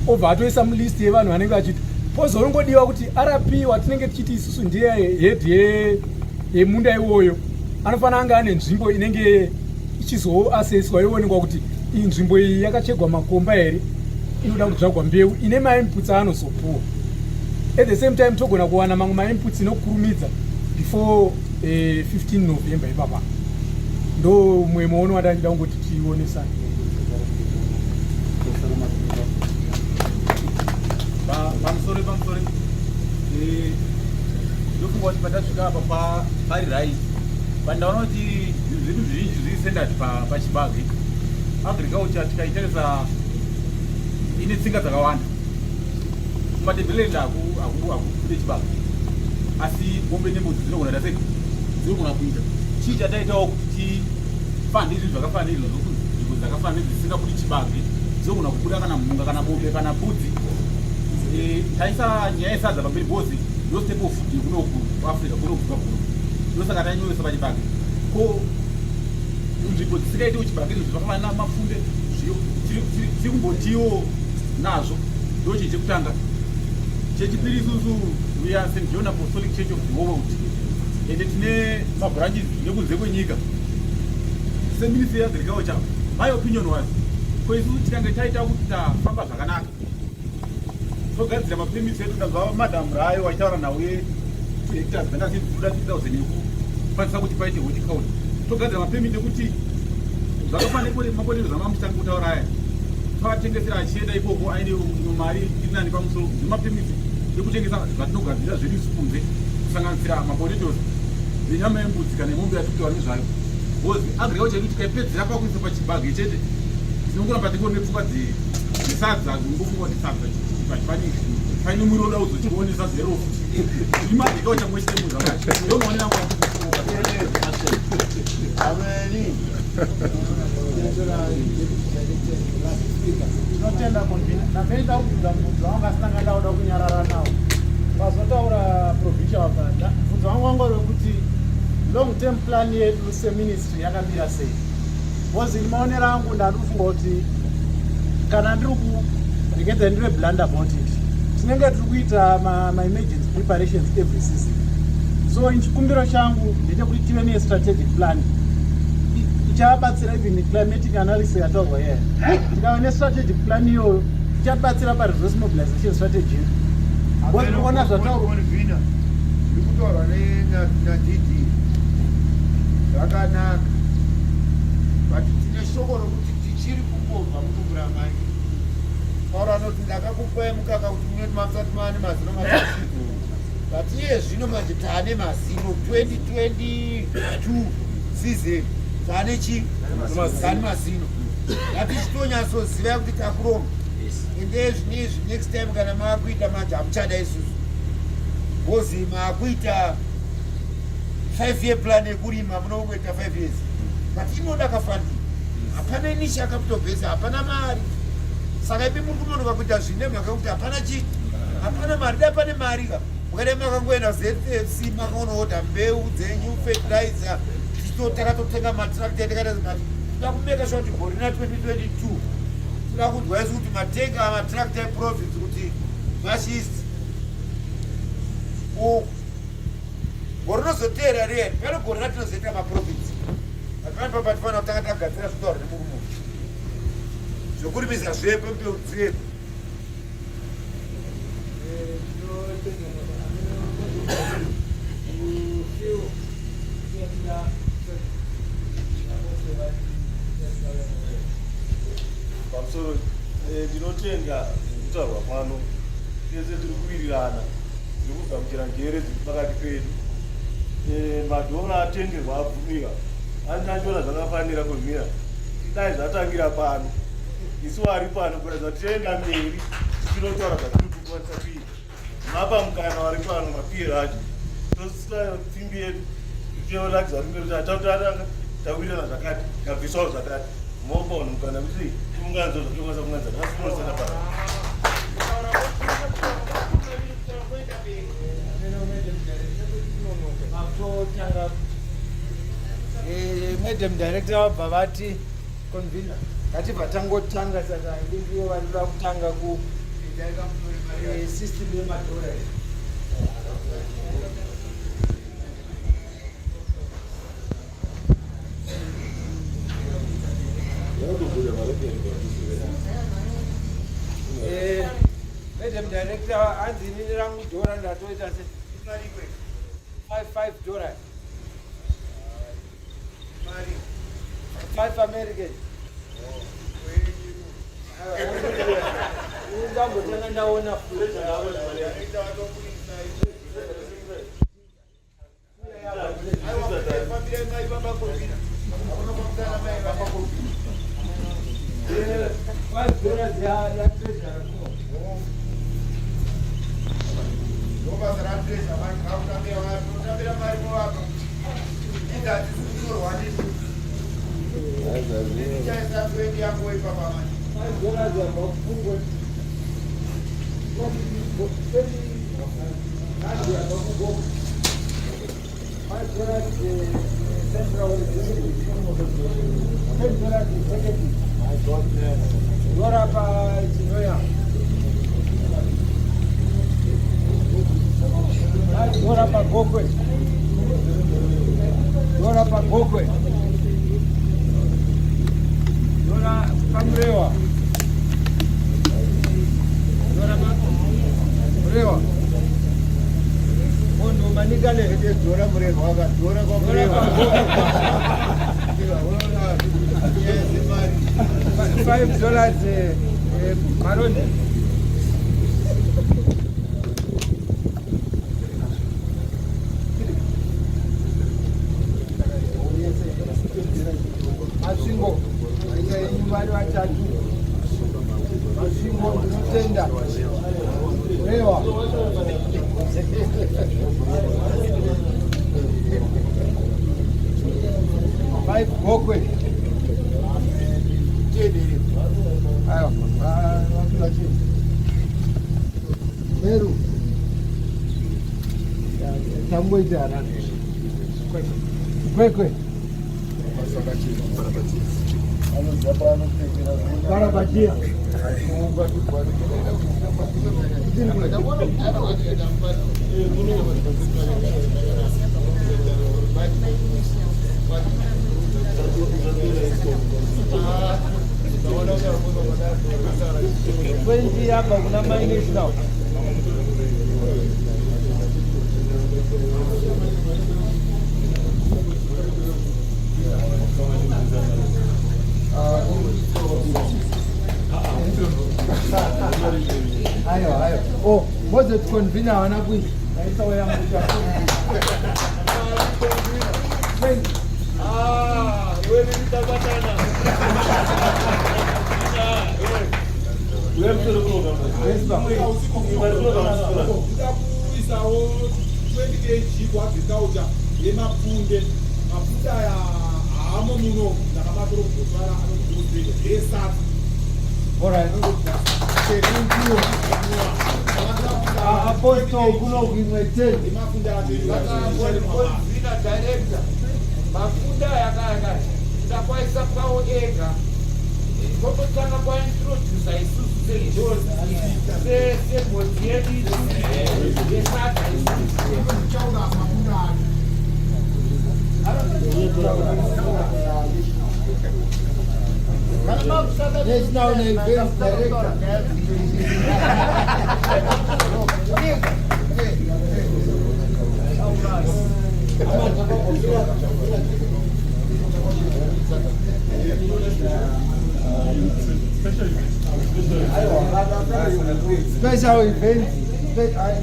[SPEAKER 3] obva atoisa mulisti yevanhu vanenge vachiti pozorongodiwa kuti RP watinenge tichiti isusu ndiye head yemunda iwoyo anofanira anga ane nzvimbo inenge ichizoaseswa yoonekwa kuti iyi nzvimbo iyi yakachegwa makomba here, inoda kudzvagwa mbeu ine mainputs anozopuwa. At the same time togona kuwana mamwe mainputs inokurumidza before 15 November ipapa. Ndo mwe muono wadachida kungoti tionesana.
[SPEAKER 5] Pamusoro ndofunga kuti patasvika apa pari rise pandaona kuti zvinhu zvizhinji zviri sendati pachibage. Agriculture tikaitarisa ine tsinga dzakawanda kumadebhelenda akude chibage, asi mombe nembudzi dzinogona tasei dzinogona kuita chii chataitawo kuti tifande izvi zvakafanira nzvimbo dzakafanira dzisingabudi chibage dzinogona kubuda kana mhunga kana mombe kana mbudzi. Taisa nyaya yesadza pamberi bhozi ndo step of food kunoku kuAfrica kunobva kuno ndosaka tanyoesa pachibage ko nzvimbo dzisingaitiwo chibage izvo zvakafanana namapfunde tiri kumbotiwo nazvo. Ndo chinhu chekutanga. Chechipiri isusu we are St. John Apostolic Church of the World ende tine mabranches nekunze kwenyika. Seministry yeagriculture my opinion was ko isusu tikange taita kuti tafamba zvakanaka togadzira mapemits edu ndabva madam rayo waitaura nauye 2 hectares dzangasikuda 3000 yekukwanisa kuti paite horticulture. Togadzira mapemit ekuti zvakafanira maponero zvamamutangi kutaura aya tavatengesera achienda ikoko aine mari iri nani pamusoro nemapemit ekutengesa zvatinogadzira zvedu sikunze kusanganisira mapotatoes nenyama yembudzi kana yemombe yatikutora nezvayo. Because agriculture yedu tikaipedzera pakuisa pachibage chete tinongoramba tione pfungwa dzesadza ngofunga kuti sadza paine mwiri oda kuzochionesa zero futi imadhikaocha mwechete muzvakacho ndomaonera
[SPEAKER 2] tinotenda napeita kubvunza mubvunzo wangu asina ngandauda kunyarara nawo pazotaura provincial wakanda mubvunzo wangu wanga wekuti long term plan yedu seministry yakamira sei. Because maonero angu ndandofunga kuti kana ndiri kuregedza ndiri blunt about it tinenge tiri kuita ma-emergency preparations every season. So chikumbiro changu ndechekuti tive ne-strategic plan ichabatsira even climatic analysis yataurwa here. Tikava ne-strategic plan iyoyo ichabatsira pa-resource mobilization strategy. Ona zvataurwa
[SPEAKER 1] ndikutaurwa nadidi zvakanaka but tine shoko rokuti tichiri kumbobva mukuburamai taura noti ndakakupai mukaka kuti munoti mamusati maane mazino matatu but iye zvino manje taane mazino 2022 season taane chii taane mazino ngatichitonyatsoziva kuti takuroma ende zvinezvi next time kana maakuita manje hamuchada isusu bozi maakuita 5-year plan yekurima munongoita 5 years but inoda kafandi hapana inisha capital hapana mari saka ipi muri kunonoka kuita zvine makakuti hapana chii hapana mari dai pane mari ka mukadai makangoenda ZFC makaonaota mbeu dzenyu fertilizer takatotenga matrakta etikatazimati toda kumeka sure kuti gorina 2022 toda kunzwa isu kuti matenga matrakta eprofits kuti mashist gorinozoteera reri pano gorina tinozoita maprofits apani papa tifana kutanga tagadzira zvitauro nemurumu zvokurimisa zvepo mbeu dzepo
[SPEAKER 12] pamusoro ndinotenda kutaurwa pano tese tiri kuwirirana tiri kugamuchira njere dziri pakati pedu madhona atenderwa abvumirwa andiachona zvakafanira kumira tidai zvatangira pano isu ari pano kuratidza kuti tienda mberi tichinotaura zvatiri kukwanisa kuita mapa mukana vari pano mapiri acho tosita tsimbi yedu tichioratidza kuti tatanga tawirirana zvakati tabvisawo zvakati mopa unhu mukana kuti timunganzo zvatokwanisa kunganza asi tinosenda pano
[SPEAKER 2] Madam Director wabva vati convener ngatibva tangotanga saka ndiyo vanoda kutanga ku system yemadhora. Madam Director, hanzi inini rangu dhora ndatoita se $5 $5 American. Ndambotanga ndaona $5 Maroni. Masvingo vari vatatu. Masvingo ndinotenda. Rewa. Five Gokwe. Ayo, Meru. Tamboita na. Kwekwe. Barabatia. Wengi hapa kuna minus now. Ayo. Oh, moze tukonvina wana bwi. Naisa wa yangu cha.
[SPEAKER 12] Wewe nitabatana. Wewe mtoto program.
[SPEAKER 4] Isawo 20 kg kwa kitauja yemapunde mafuta ya amo muno ndakamatoro kutwara anokudzira esati.
[SPEAKER 2] Alright. Apostle kuno kuimwete
[SPEAKER 1] Mafunda director. Mafunda yakanga. Ndakwaisa kwawo ega. Kokotanga kwa introducer isusu sejozi. Se modiedi. Esata isusu. Chauna mafunda.
[SPEAKER 2] Yes, now the event director. Special event.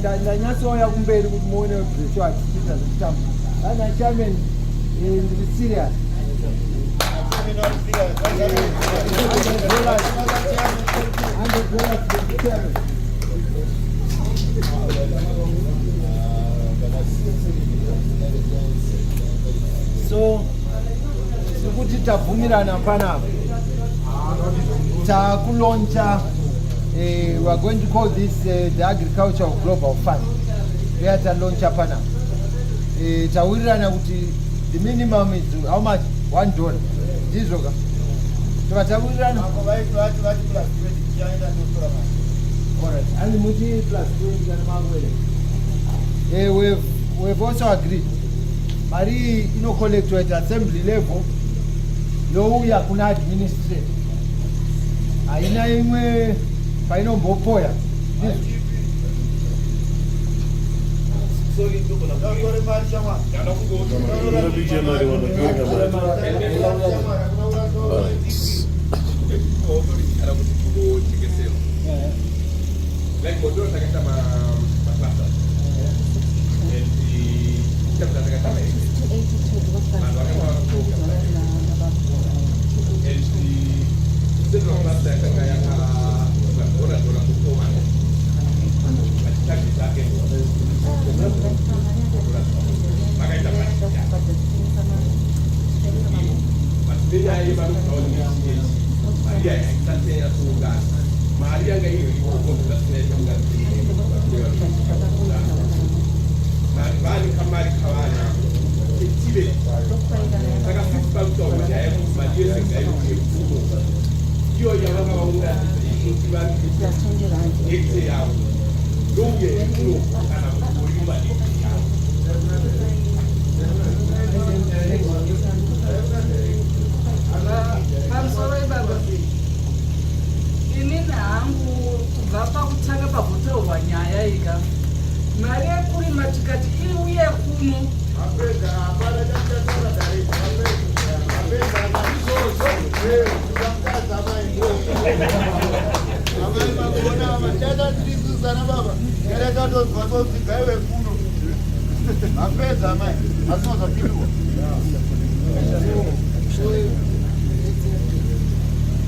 [SPEAKER 2] Ndanyatsoya kumberi kuti muone bhisho achiita zvekutamba. Ana chairman ndiri serious. So sikuti tabvumirana panapa takuloncha we are going to call this the agriculture of global fund. yatalauncha panapa. Tawirirana kuti the minimum is how much? $1. Ndizoka. Tatawirirana. Alright. And muti plus 20 kana magwele. We've also agreed. Mari ino collect at assembly level. Lo ya kuna administrator. Aina imwe paino mbopoya.
[SPEAKER 9] Pamusoro baba. Ini nangu kubva pakutanga pakutorwa nyaya ika. Mari yekurima tikati iuye kuno.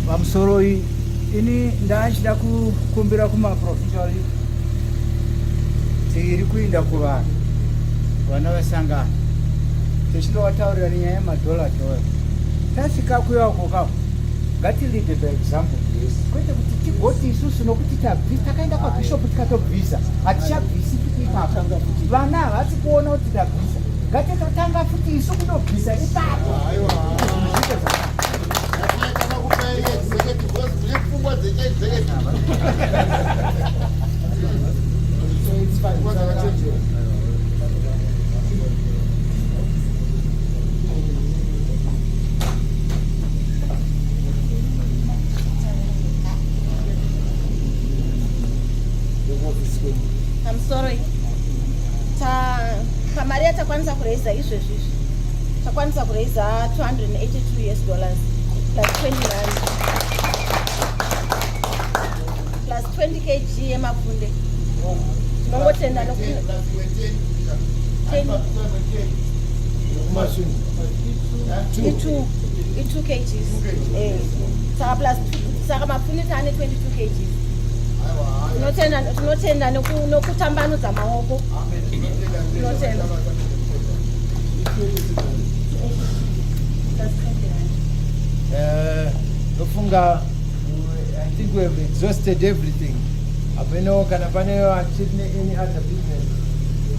[SPEAKER 10] Pamusoro ini ndachida kukumbira kumaprofessional tiri kuinda kuvanhu vana vasangana tichindovataurira nenyaya yemadhola toyo tasvika kuyako kako ngatilide paexample yes kwete kuti tigoti isusu nokuti tabvisa takaenda pabhishopu tikatobvisa hatichabvisi kuti ipapo vana havasi kuona kuti tabvisa ngatitotanga futi isu kundobvisa ipapo
[SPEAKER 13] I'm sorry. Maria takwanisa kuraiza izvezvi. Takwanisa kuraiza $282 plus 20 rand. Plus 20 kg yemafunde. Tinongotenda nokuti 2 kgs. Saka plus saka mafunde tane 22 kgs. Tinotenda nokutambanudza maoko. Tinotenda.
[SPEAKER 2] Nofunga, I think we have exhausted everything. Apeno kana pane achine any other business.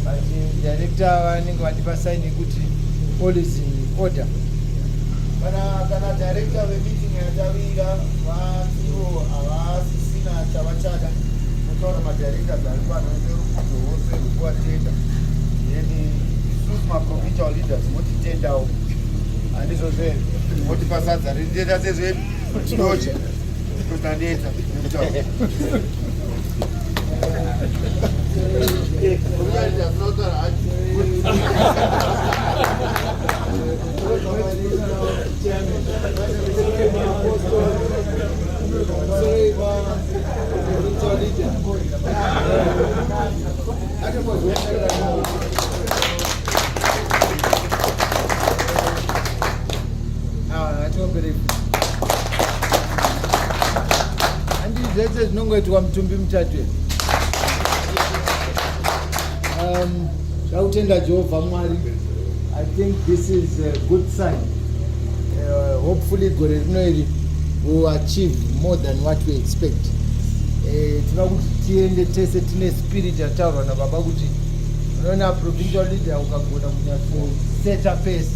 [SPEAKER 2] But director wanenge watipa sign kuti all is in order. Kana director we meeting yatawira vantu avasisina chavachada. Mutaura madirectors ari pano nezverukudzowose rwekuvatenda. Then isusu ma-provincial leaders motitendawo. Handizvo zve motipa sadza rindenda sezvedu tinochi totaneta nemutaura. Zvese zvinongoitwa mutumbi mutatu. Zvakutenda Jehovha Mwari. I think this is a good sign. Hopefully gore rino iri will achieve more than what we expect. Tinoda kuti tiende tese tine spirit yataurwa nababa kuti unoona provincial leader ukagona kunyatsoseta pesi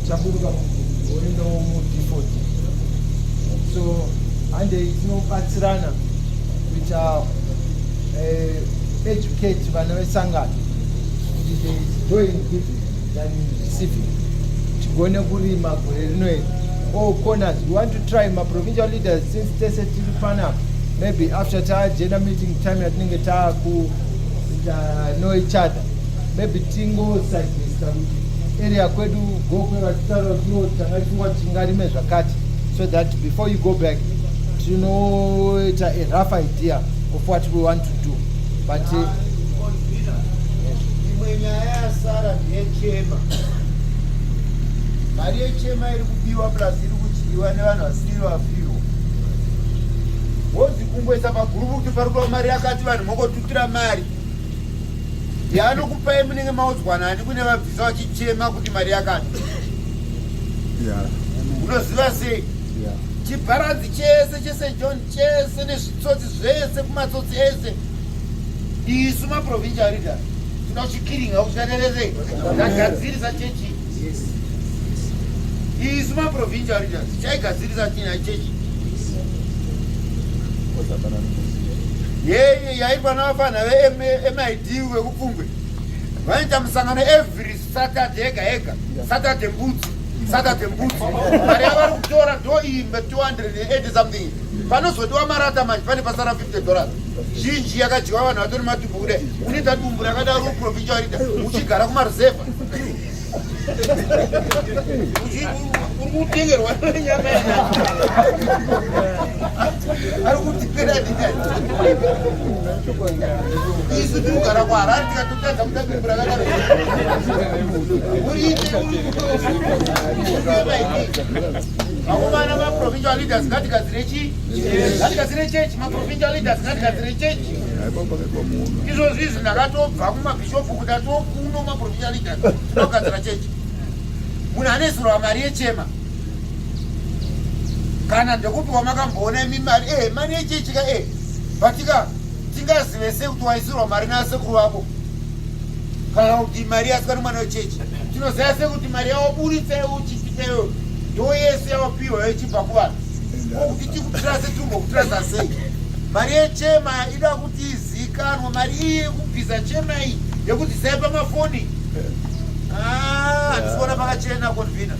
[SPEAKER 2] chaburuka uendo mudefault. So ande tinobatsirana kuita educate vana vesangano kuti there is joy in giving than in receiving. Tigone kurima gore rinoeri all corners. We want to try my provincial leaders since tese tiri panapa, maybe after tajena meeting time yatinenge taku know each other, maybe tingo suggesta area kwedu gokwera titaro kino tangachingwa tingarime zvakati, so that before you go back tinoita a rough idea of what we want to do. But
[SPEAKER 1] imwe nyaya yasara ndeyechema. Mari yechema iri kubiwa plus iri kudyiwa nevanhu vasiri vafirwa. Wonzi kungoisa pagurupu kuti pari kuva mari yakati vanhu mongotutira mari. Yaanokupai munenge maudzwanani kune vabvisa vachichema kuti mari yakati. Unoziva sei? Chibharanzi chese John chese nezvitsotsi zvese kumatsotsi ese. Isu maprovincial leaders tinochikiringa kuchaderese tagadzirisa chechi. Isu maprovincial leaders chaigadzirisa china chechi. Yeye yaitwa navafana veMID vekupfungwe vaita musangano every Saturday ega Saturday mbudzi mari yavari kutora ndo imbe 280 something. Panozodiwa marata manje pane pasara $50. Zhinji yakadyiwa vanhu vatori matumbu kudai. Unoita dumbu rakadaro provincial leader uchigara kumaruzevha. Uri kutengerwa nyama ari kutipera ndikati. Isu tinogara kuHarare tikatotadza kuda dumbu rakadaro. Vana maprovincial leaders ngatigadzire chii? Ngatigadzire chechi. Maprovincial leaders ngatigadzire chechi. Izvozvi izvi ndakatobva kumabhishopu kuti atokuno maprovincial leaders tinogadzira chechi. Munhu anesurwa mari yechema kana ndekuti wamakamboona imi mari yechechi ka batika tingazive sei kuti waisurwa mari nasekuru vako kana kuti mari yasikwa nemwana wechechi. Tinoziva sei kuti mari yawaburitsa uchipiteyo ndo yese yawapiwa yechibva kuvanhu kuti tikutirase timbokutiraza sei. Mari yechema ida kuti izikanwa. Mari iyi yekubvisa chema iyi yekuti zai pamafoni handisiona pakachena konvina.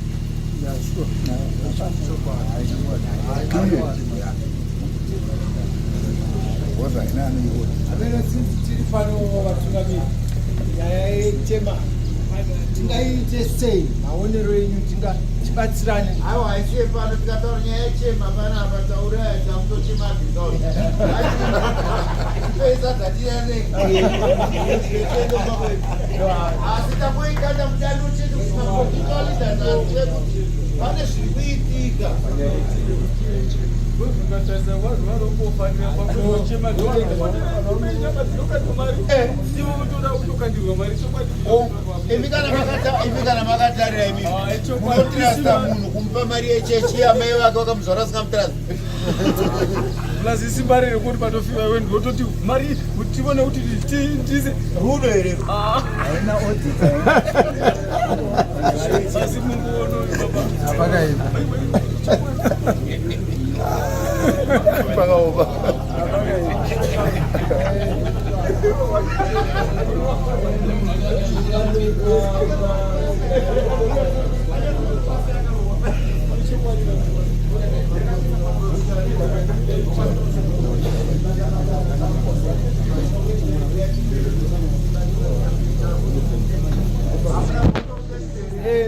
[SPEAKER 2] Amene tiri pano vatungamiri nyaya yechema tingaite sei? Maonero enyu tibatsirane.
[SPEAKER 1] Aiwa haisiye pano tikataura nyaya yechema panapa tauraya tamutochemabhizauri toisadzatirane asi tangoikanda mudando chedu kumaprovincial pane zviri kuitika. Imi kana makatarira imi munotirasta munhu kumupa mari yechechi yamai vake vakamuzvara singamutirasta.
[SPEAKER 3] Plus isimba rere kuti patofiwa iwe ndototi mari kuti tivone kuti tiise
[SPEAKER 1] rudo herero.
[SPEAKER 2] Haina otita.
[SPEAKER 3] Sasi munguono baba.
[SPEAKER 2] Apana hivi.
[SPEAKER 6] Pakaopa.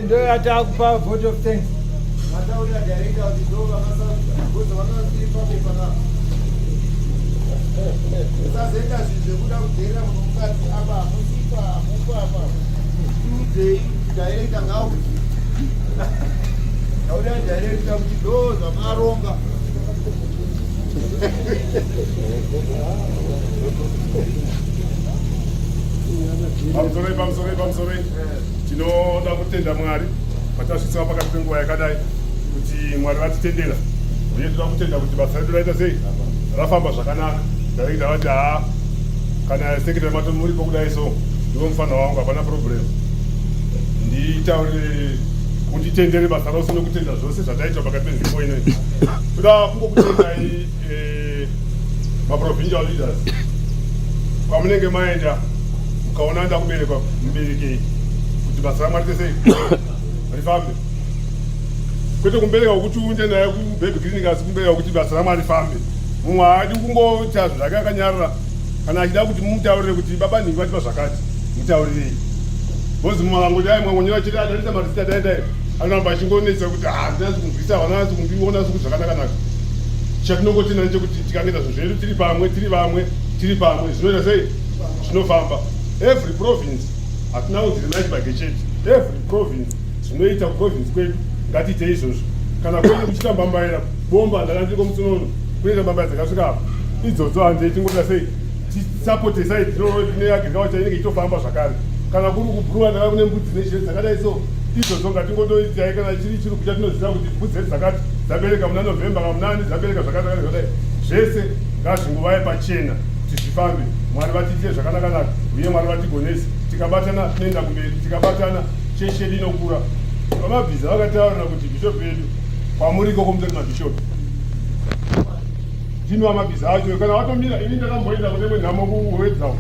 [SPEAKER 2] Ndo yatakupa vote of thanks.
[SPEAKER 1] Mataurira director kuti ndo vakasakuza vakasiripa pepana. Usazoita zvinhu zvekuda kudzera munhu mukadzi apa musipa mupa apa. Tude director ngauti. Taurira director kuti ndo zvamaronga.
[SPEAKER 14] Pamusoro tinoda kutenda Mwari patasvitswa pakati penguva yakadai kuti Mwari vatitendera, uye toda kutenda kuti basa redu raita sei rafamba zvakanaka. Ndaida vati kana sekretari mato muripo kudai so ndiwo mufana wangu hapana problem nditaurire unditendere basa rose nokutenda zvose zvataita pakati penzvimbo inoi kuda kungokutendai maprovincial leaders kwamunenge maenda ukaona ndakuberekwa muberekei kuti basa ramwari tesei rifambe kwete kumbereka kuti unde naye kubaby clinic asi kumbereka kuti basa ramwari rifambe mumwe haadi kungoita zvake akanyarara kana achida kuti mumutaurire kuti baba nhingi vatipa zvakati mutaurirei bhozi mumwe vangoti ai mwanyora chete adarisa marisita daidai anoramba achingonetsa kuti handinasi kunzwisa vanasi kundiona suku zvakanakanaka chatinongotenda nechekuti tikangoita zvinhu zvedu tiri pamwe zvinoita sei zvinofamba every province hatina kudzirimai chibage chete every province zvinoita kuprovince kwedu ngatiite izvozvo kana kwete kuchita mbambaira bomba ndakandiko mutsunono kunoita mbambaira dzakasvika apa idzodzo hanzei tingoita sei tisapotesai neagriculture inenge ichitofamba zvakare kana kuri kubhuruwa ndakakune mbudzi nezhiri dzakadai so izvozvo ngatingotoitai kana chiri chirugu chatinoziva kuti mbudzi dzedu dzakati dzabereka muna novhemba kamunani dzabereka zvakati zvese ngazvingovai pachena kuti zvifambe mwari vatiitire zvakanakanaka uye mwari vatigonesi tikabatana tinoenda kumberi tikabatana cheshedu inokura vamabhiza vakataurira kuti bhishopu yedu kwamuriko komutori mabhishopu ndino vamabhiza acho kana watomira ini ndakamboenda kunemwe nhamo kuwedzawo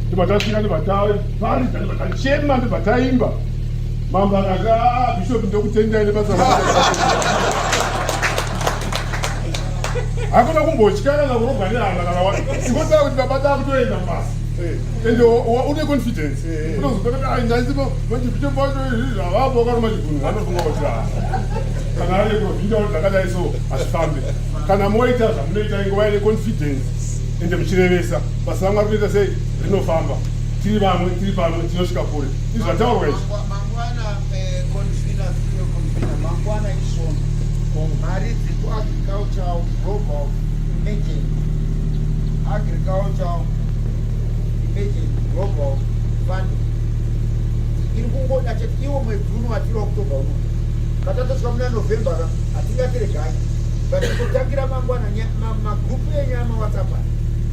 [SPEAKER 14] ndibatasvika ndibataparidza ndibatachema ndibataimba mambo akati bhishopu ndokutendai nebasa hakuna kumbotyana nakuroganirana kana sikotaa kuti baba takutoenda basa ende une confidence unozotokaa ndaisipo manje bhishopu wacho izvi avapo karuma chigunhu vanofunga kuti kana ari provinda kuti dzakadai so hazvifambe kana moita zvamunoita ingova ine confidence ende muchirevesa basa ramwe rinoita sei rinofamba tiri vamwe tiri pamwe tinosvika kure izvi zvataurwa izvi
[SPEAKER 1] mangwana isvono mari dzekuagricultural global emerging agricultural emerging global fund iri kungoda chete iwo mwedzi uno atiri oktoba uno katatosvika muna novhemba hatingatiregai vatikotangira mangwana magrupu enyama whatsapp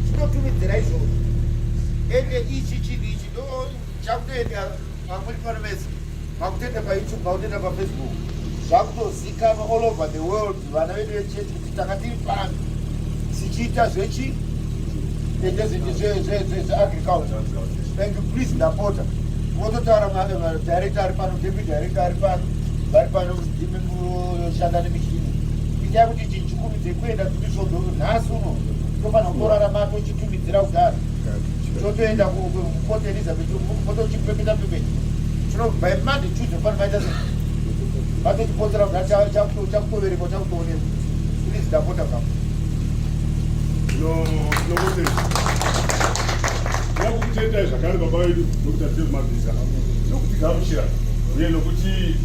[SPEAKER 1] chinotumidzira izvozvo ende ichi chinhu ichi ndo chakutoenda mamweni panomesi makutenda payoutube makutenda pafacebook zvakutozikanwa all over the world vana vedu vechechi kuti tanga tiri pano sichiita zvechi ende zveagriculture and please ndapota mototaura madirector ari pano deputy director ari pano vari pano ndimi mushanda nemishini itai kuti chichikumidze kuenda kutisvodo nhasi uno tofanira kutorarama tochitumidzira kudaro totoenda kuport elizabeth motochipepeta pepeta by monday tuesday fana maita se vatotiponzera kuti chakutoverekwa chakutoonekwa please ndapota kam
[SPEAKER 14] yakutendai zvakare baba vedu nokuti atiri mabhiza nokuti gamuchira uye nokuti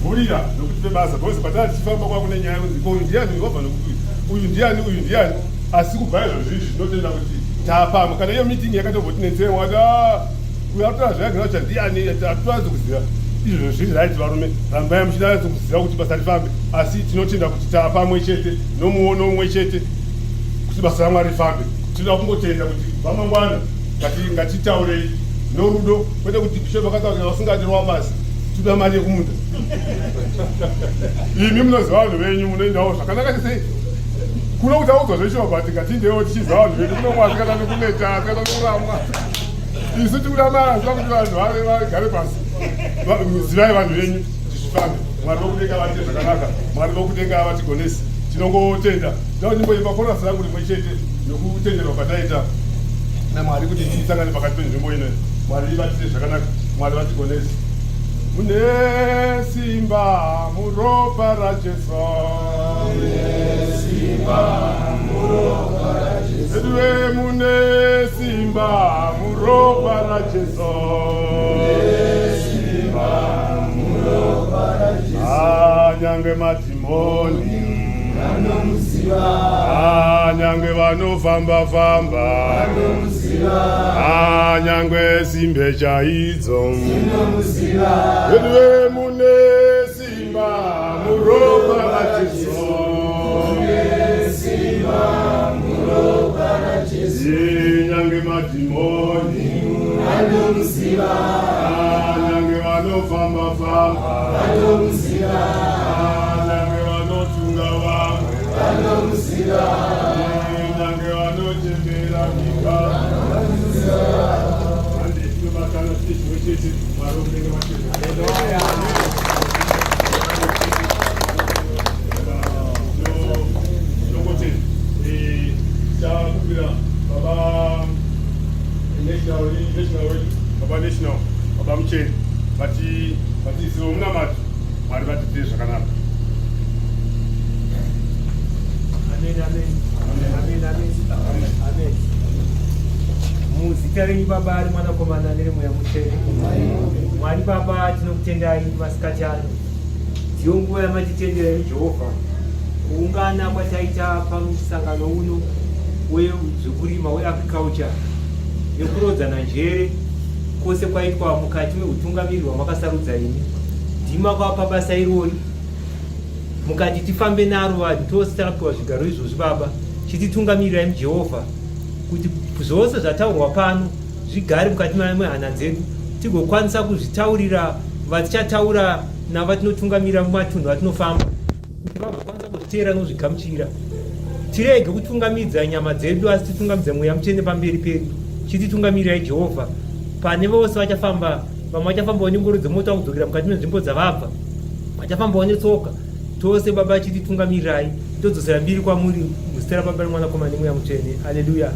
[SPEAKER 14] vhurira nokuti pebasa bcause patana tichifamba kwakune nyaya yekuti uyu ndiani wabva nokuti uyu ndiani asi kubva izvozvizvi tinotenda kuti taapamwe kana iyo meeting yakatobvotinetsera wati uyu akutora zvaagriculture ndiani hatitoanzi kuziva izvozvo zviri right varume rambai muchidanatso kuziva kuti basa rifambe asi tinotenda kuti taapamwe chete nomuono umwe chete kuti basa ramwari rifambe tinoda kungotenda kuti vamangwana ngatitaurei norudo kwete kuti bhishopu akataura vasingadirwa basi toda mari yekumunda imi munoziva vanhu venyu munoendawo zvakanaka sei kuno kuti audzwa zveshuwa but ngatindewo tichiziva vanhu vedu kunomwe asikada nekuneta asikada nokuramwa isu tikurama ziva kuti vanhu vagare pasi zivai vanhu venyu zvifambe mwari vokudenga vaite zvakanaka mwari vokudenga vatigonesi tinongotenda ndao nyimboimba korasi rangu rimwe chete nokutenderwa kwataita namwari kuti tisangane pakati penzvimbo inoyi mwari ivatise zvakanaka mwari vatigonesi mune simba muropa rajesu eduwe mune simba muropa rajesu nyange madhimoni nyange vanofamba-famba nyange simbe chaidzo eduwe mune simba muropa rajesu nyange madhimoni nange vanofamba-famba nange vanotunga vamwe nange vanochembera nyika handi tinobatana tiri chimwe chete mwari unenge vachembera takubira baba national baba national baba Mucheni batisiwo munamati mwari vatitire zvakanaka.
[SPEAKER 15] muzita renyu baba ari mwanakomana neremweya mutsvene. Mwari baba tinokutendai masikati ano ndiyo nguva yamatitendera nejehovha kuungana kwataita pamusangano uno wezvekurima weagriculture nekurodzana njere kwose kwaitwa mukati meutungamiri hwamakasarudza ini ndima kwapa basa irori mukati tifambe naro vanhu tose takapiwa zvigaro izvozvi baba chititungamirai mujehovha kuti zvose zvataurwa pano zvigare mukati mehana dzedu tigokwanisa kuzvitaurira vatichataura navatinotungamira mumatunhu atinofamba kuti vagokwanisa kuzviteera nozvigamuchira. Tirege kutungamidza nyama dzedu asi titungamidze mweya mutsvene pamberi pedu chititungamirai jehovha pane vose vachafamba. Vamwe vachafambawo nengoro dzemota kudzokera mukati menzvimbo dzavabva, vachafambawo netsoka. Tose baba chititungamirai todzosera mbiri kwamuri muzita rababa nemwanakomana nemweya mutsvene. Haleluya.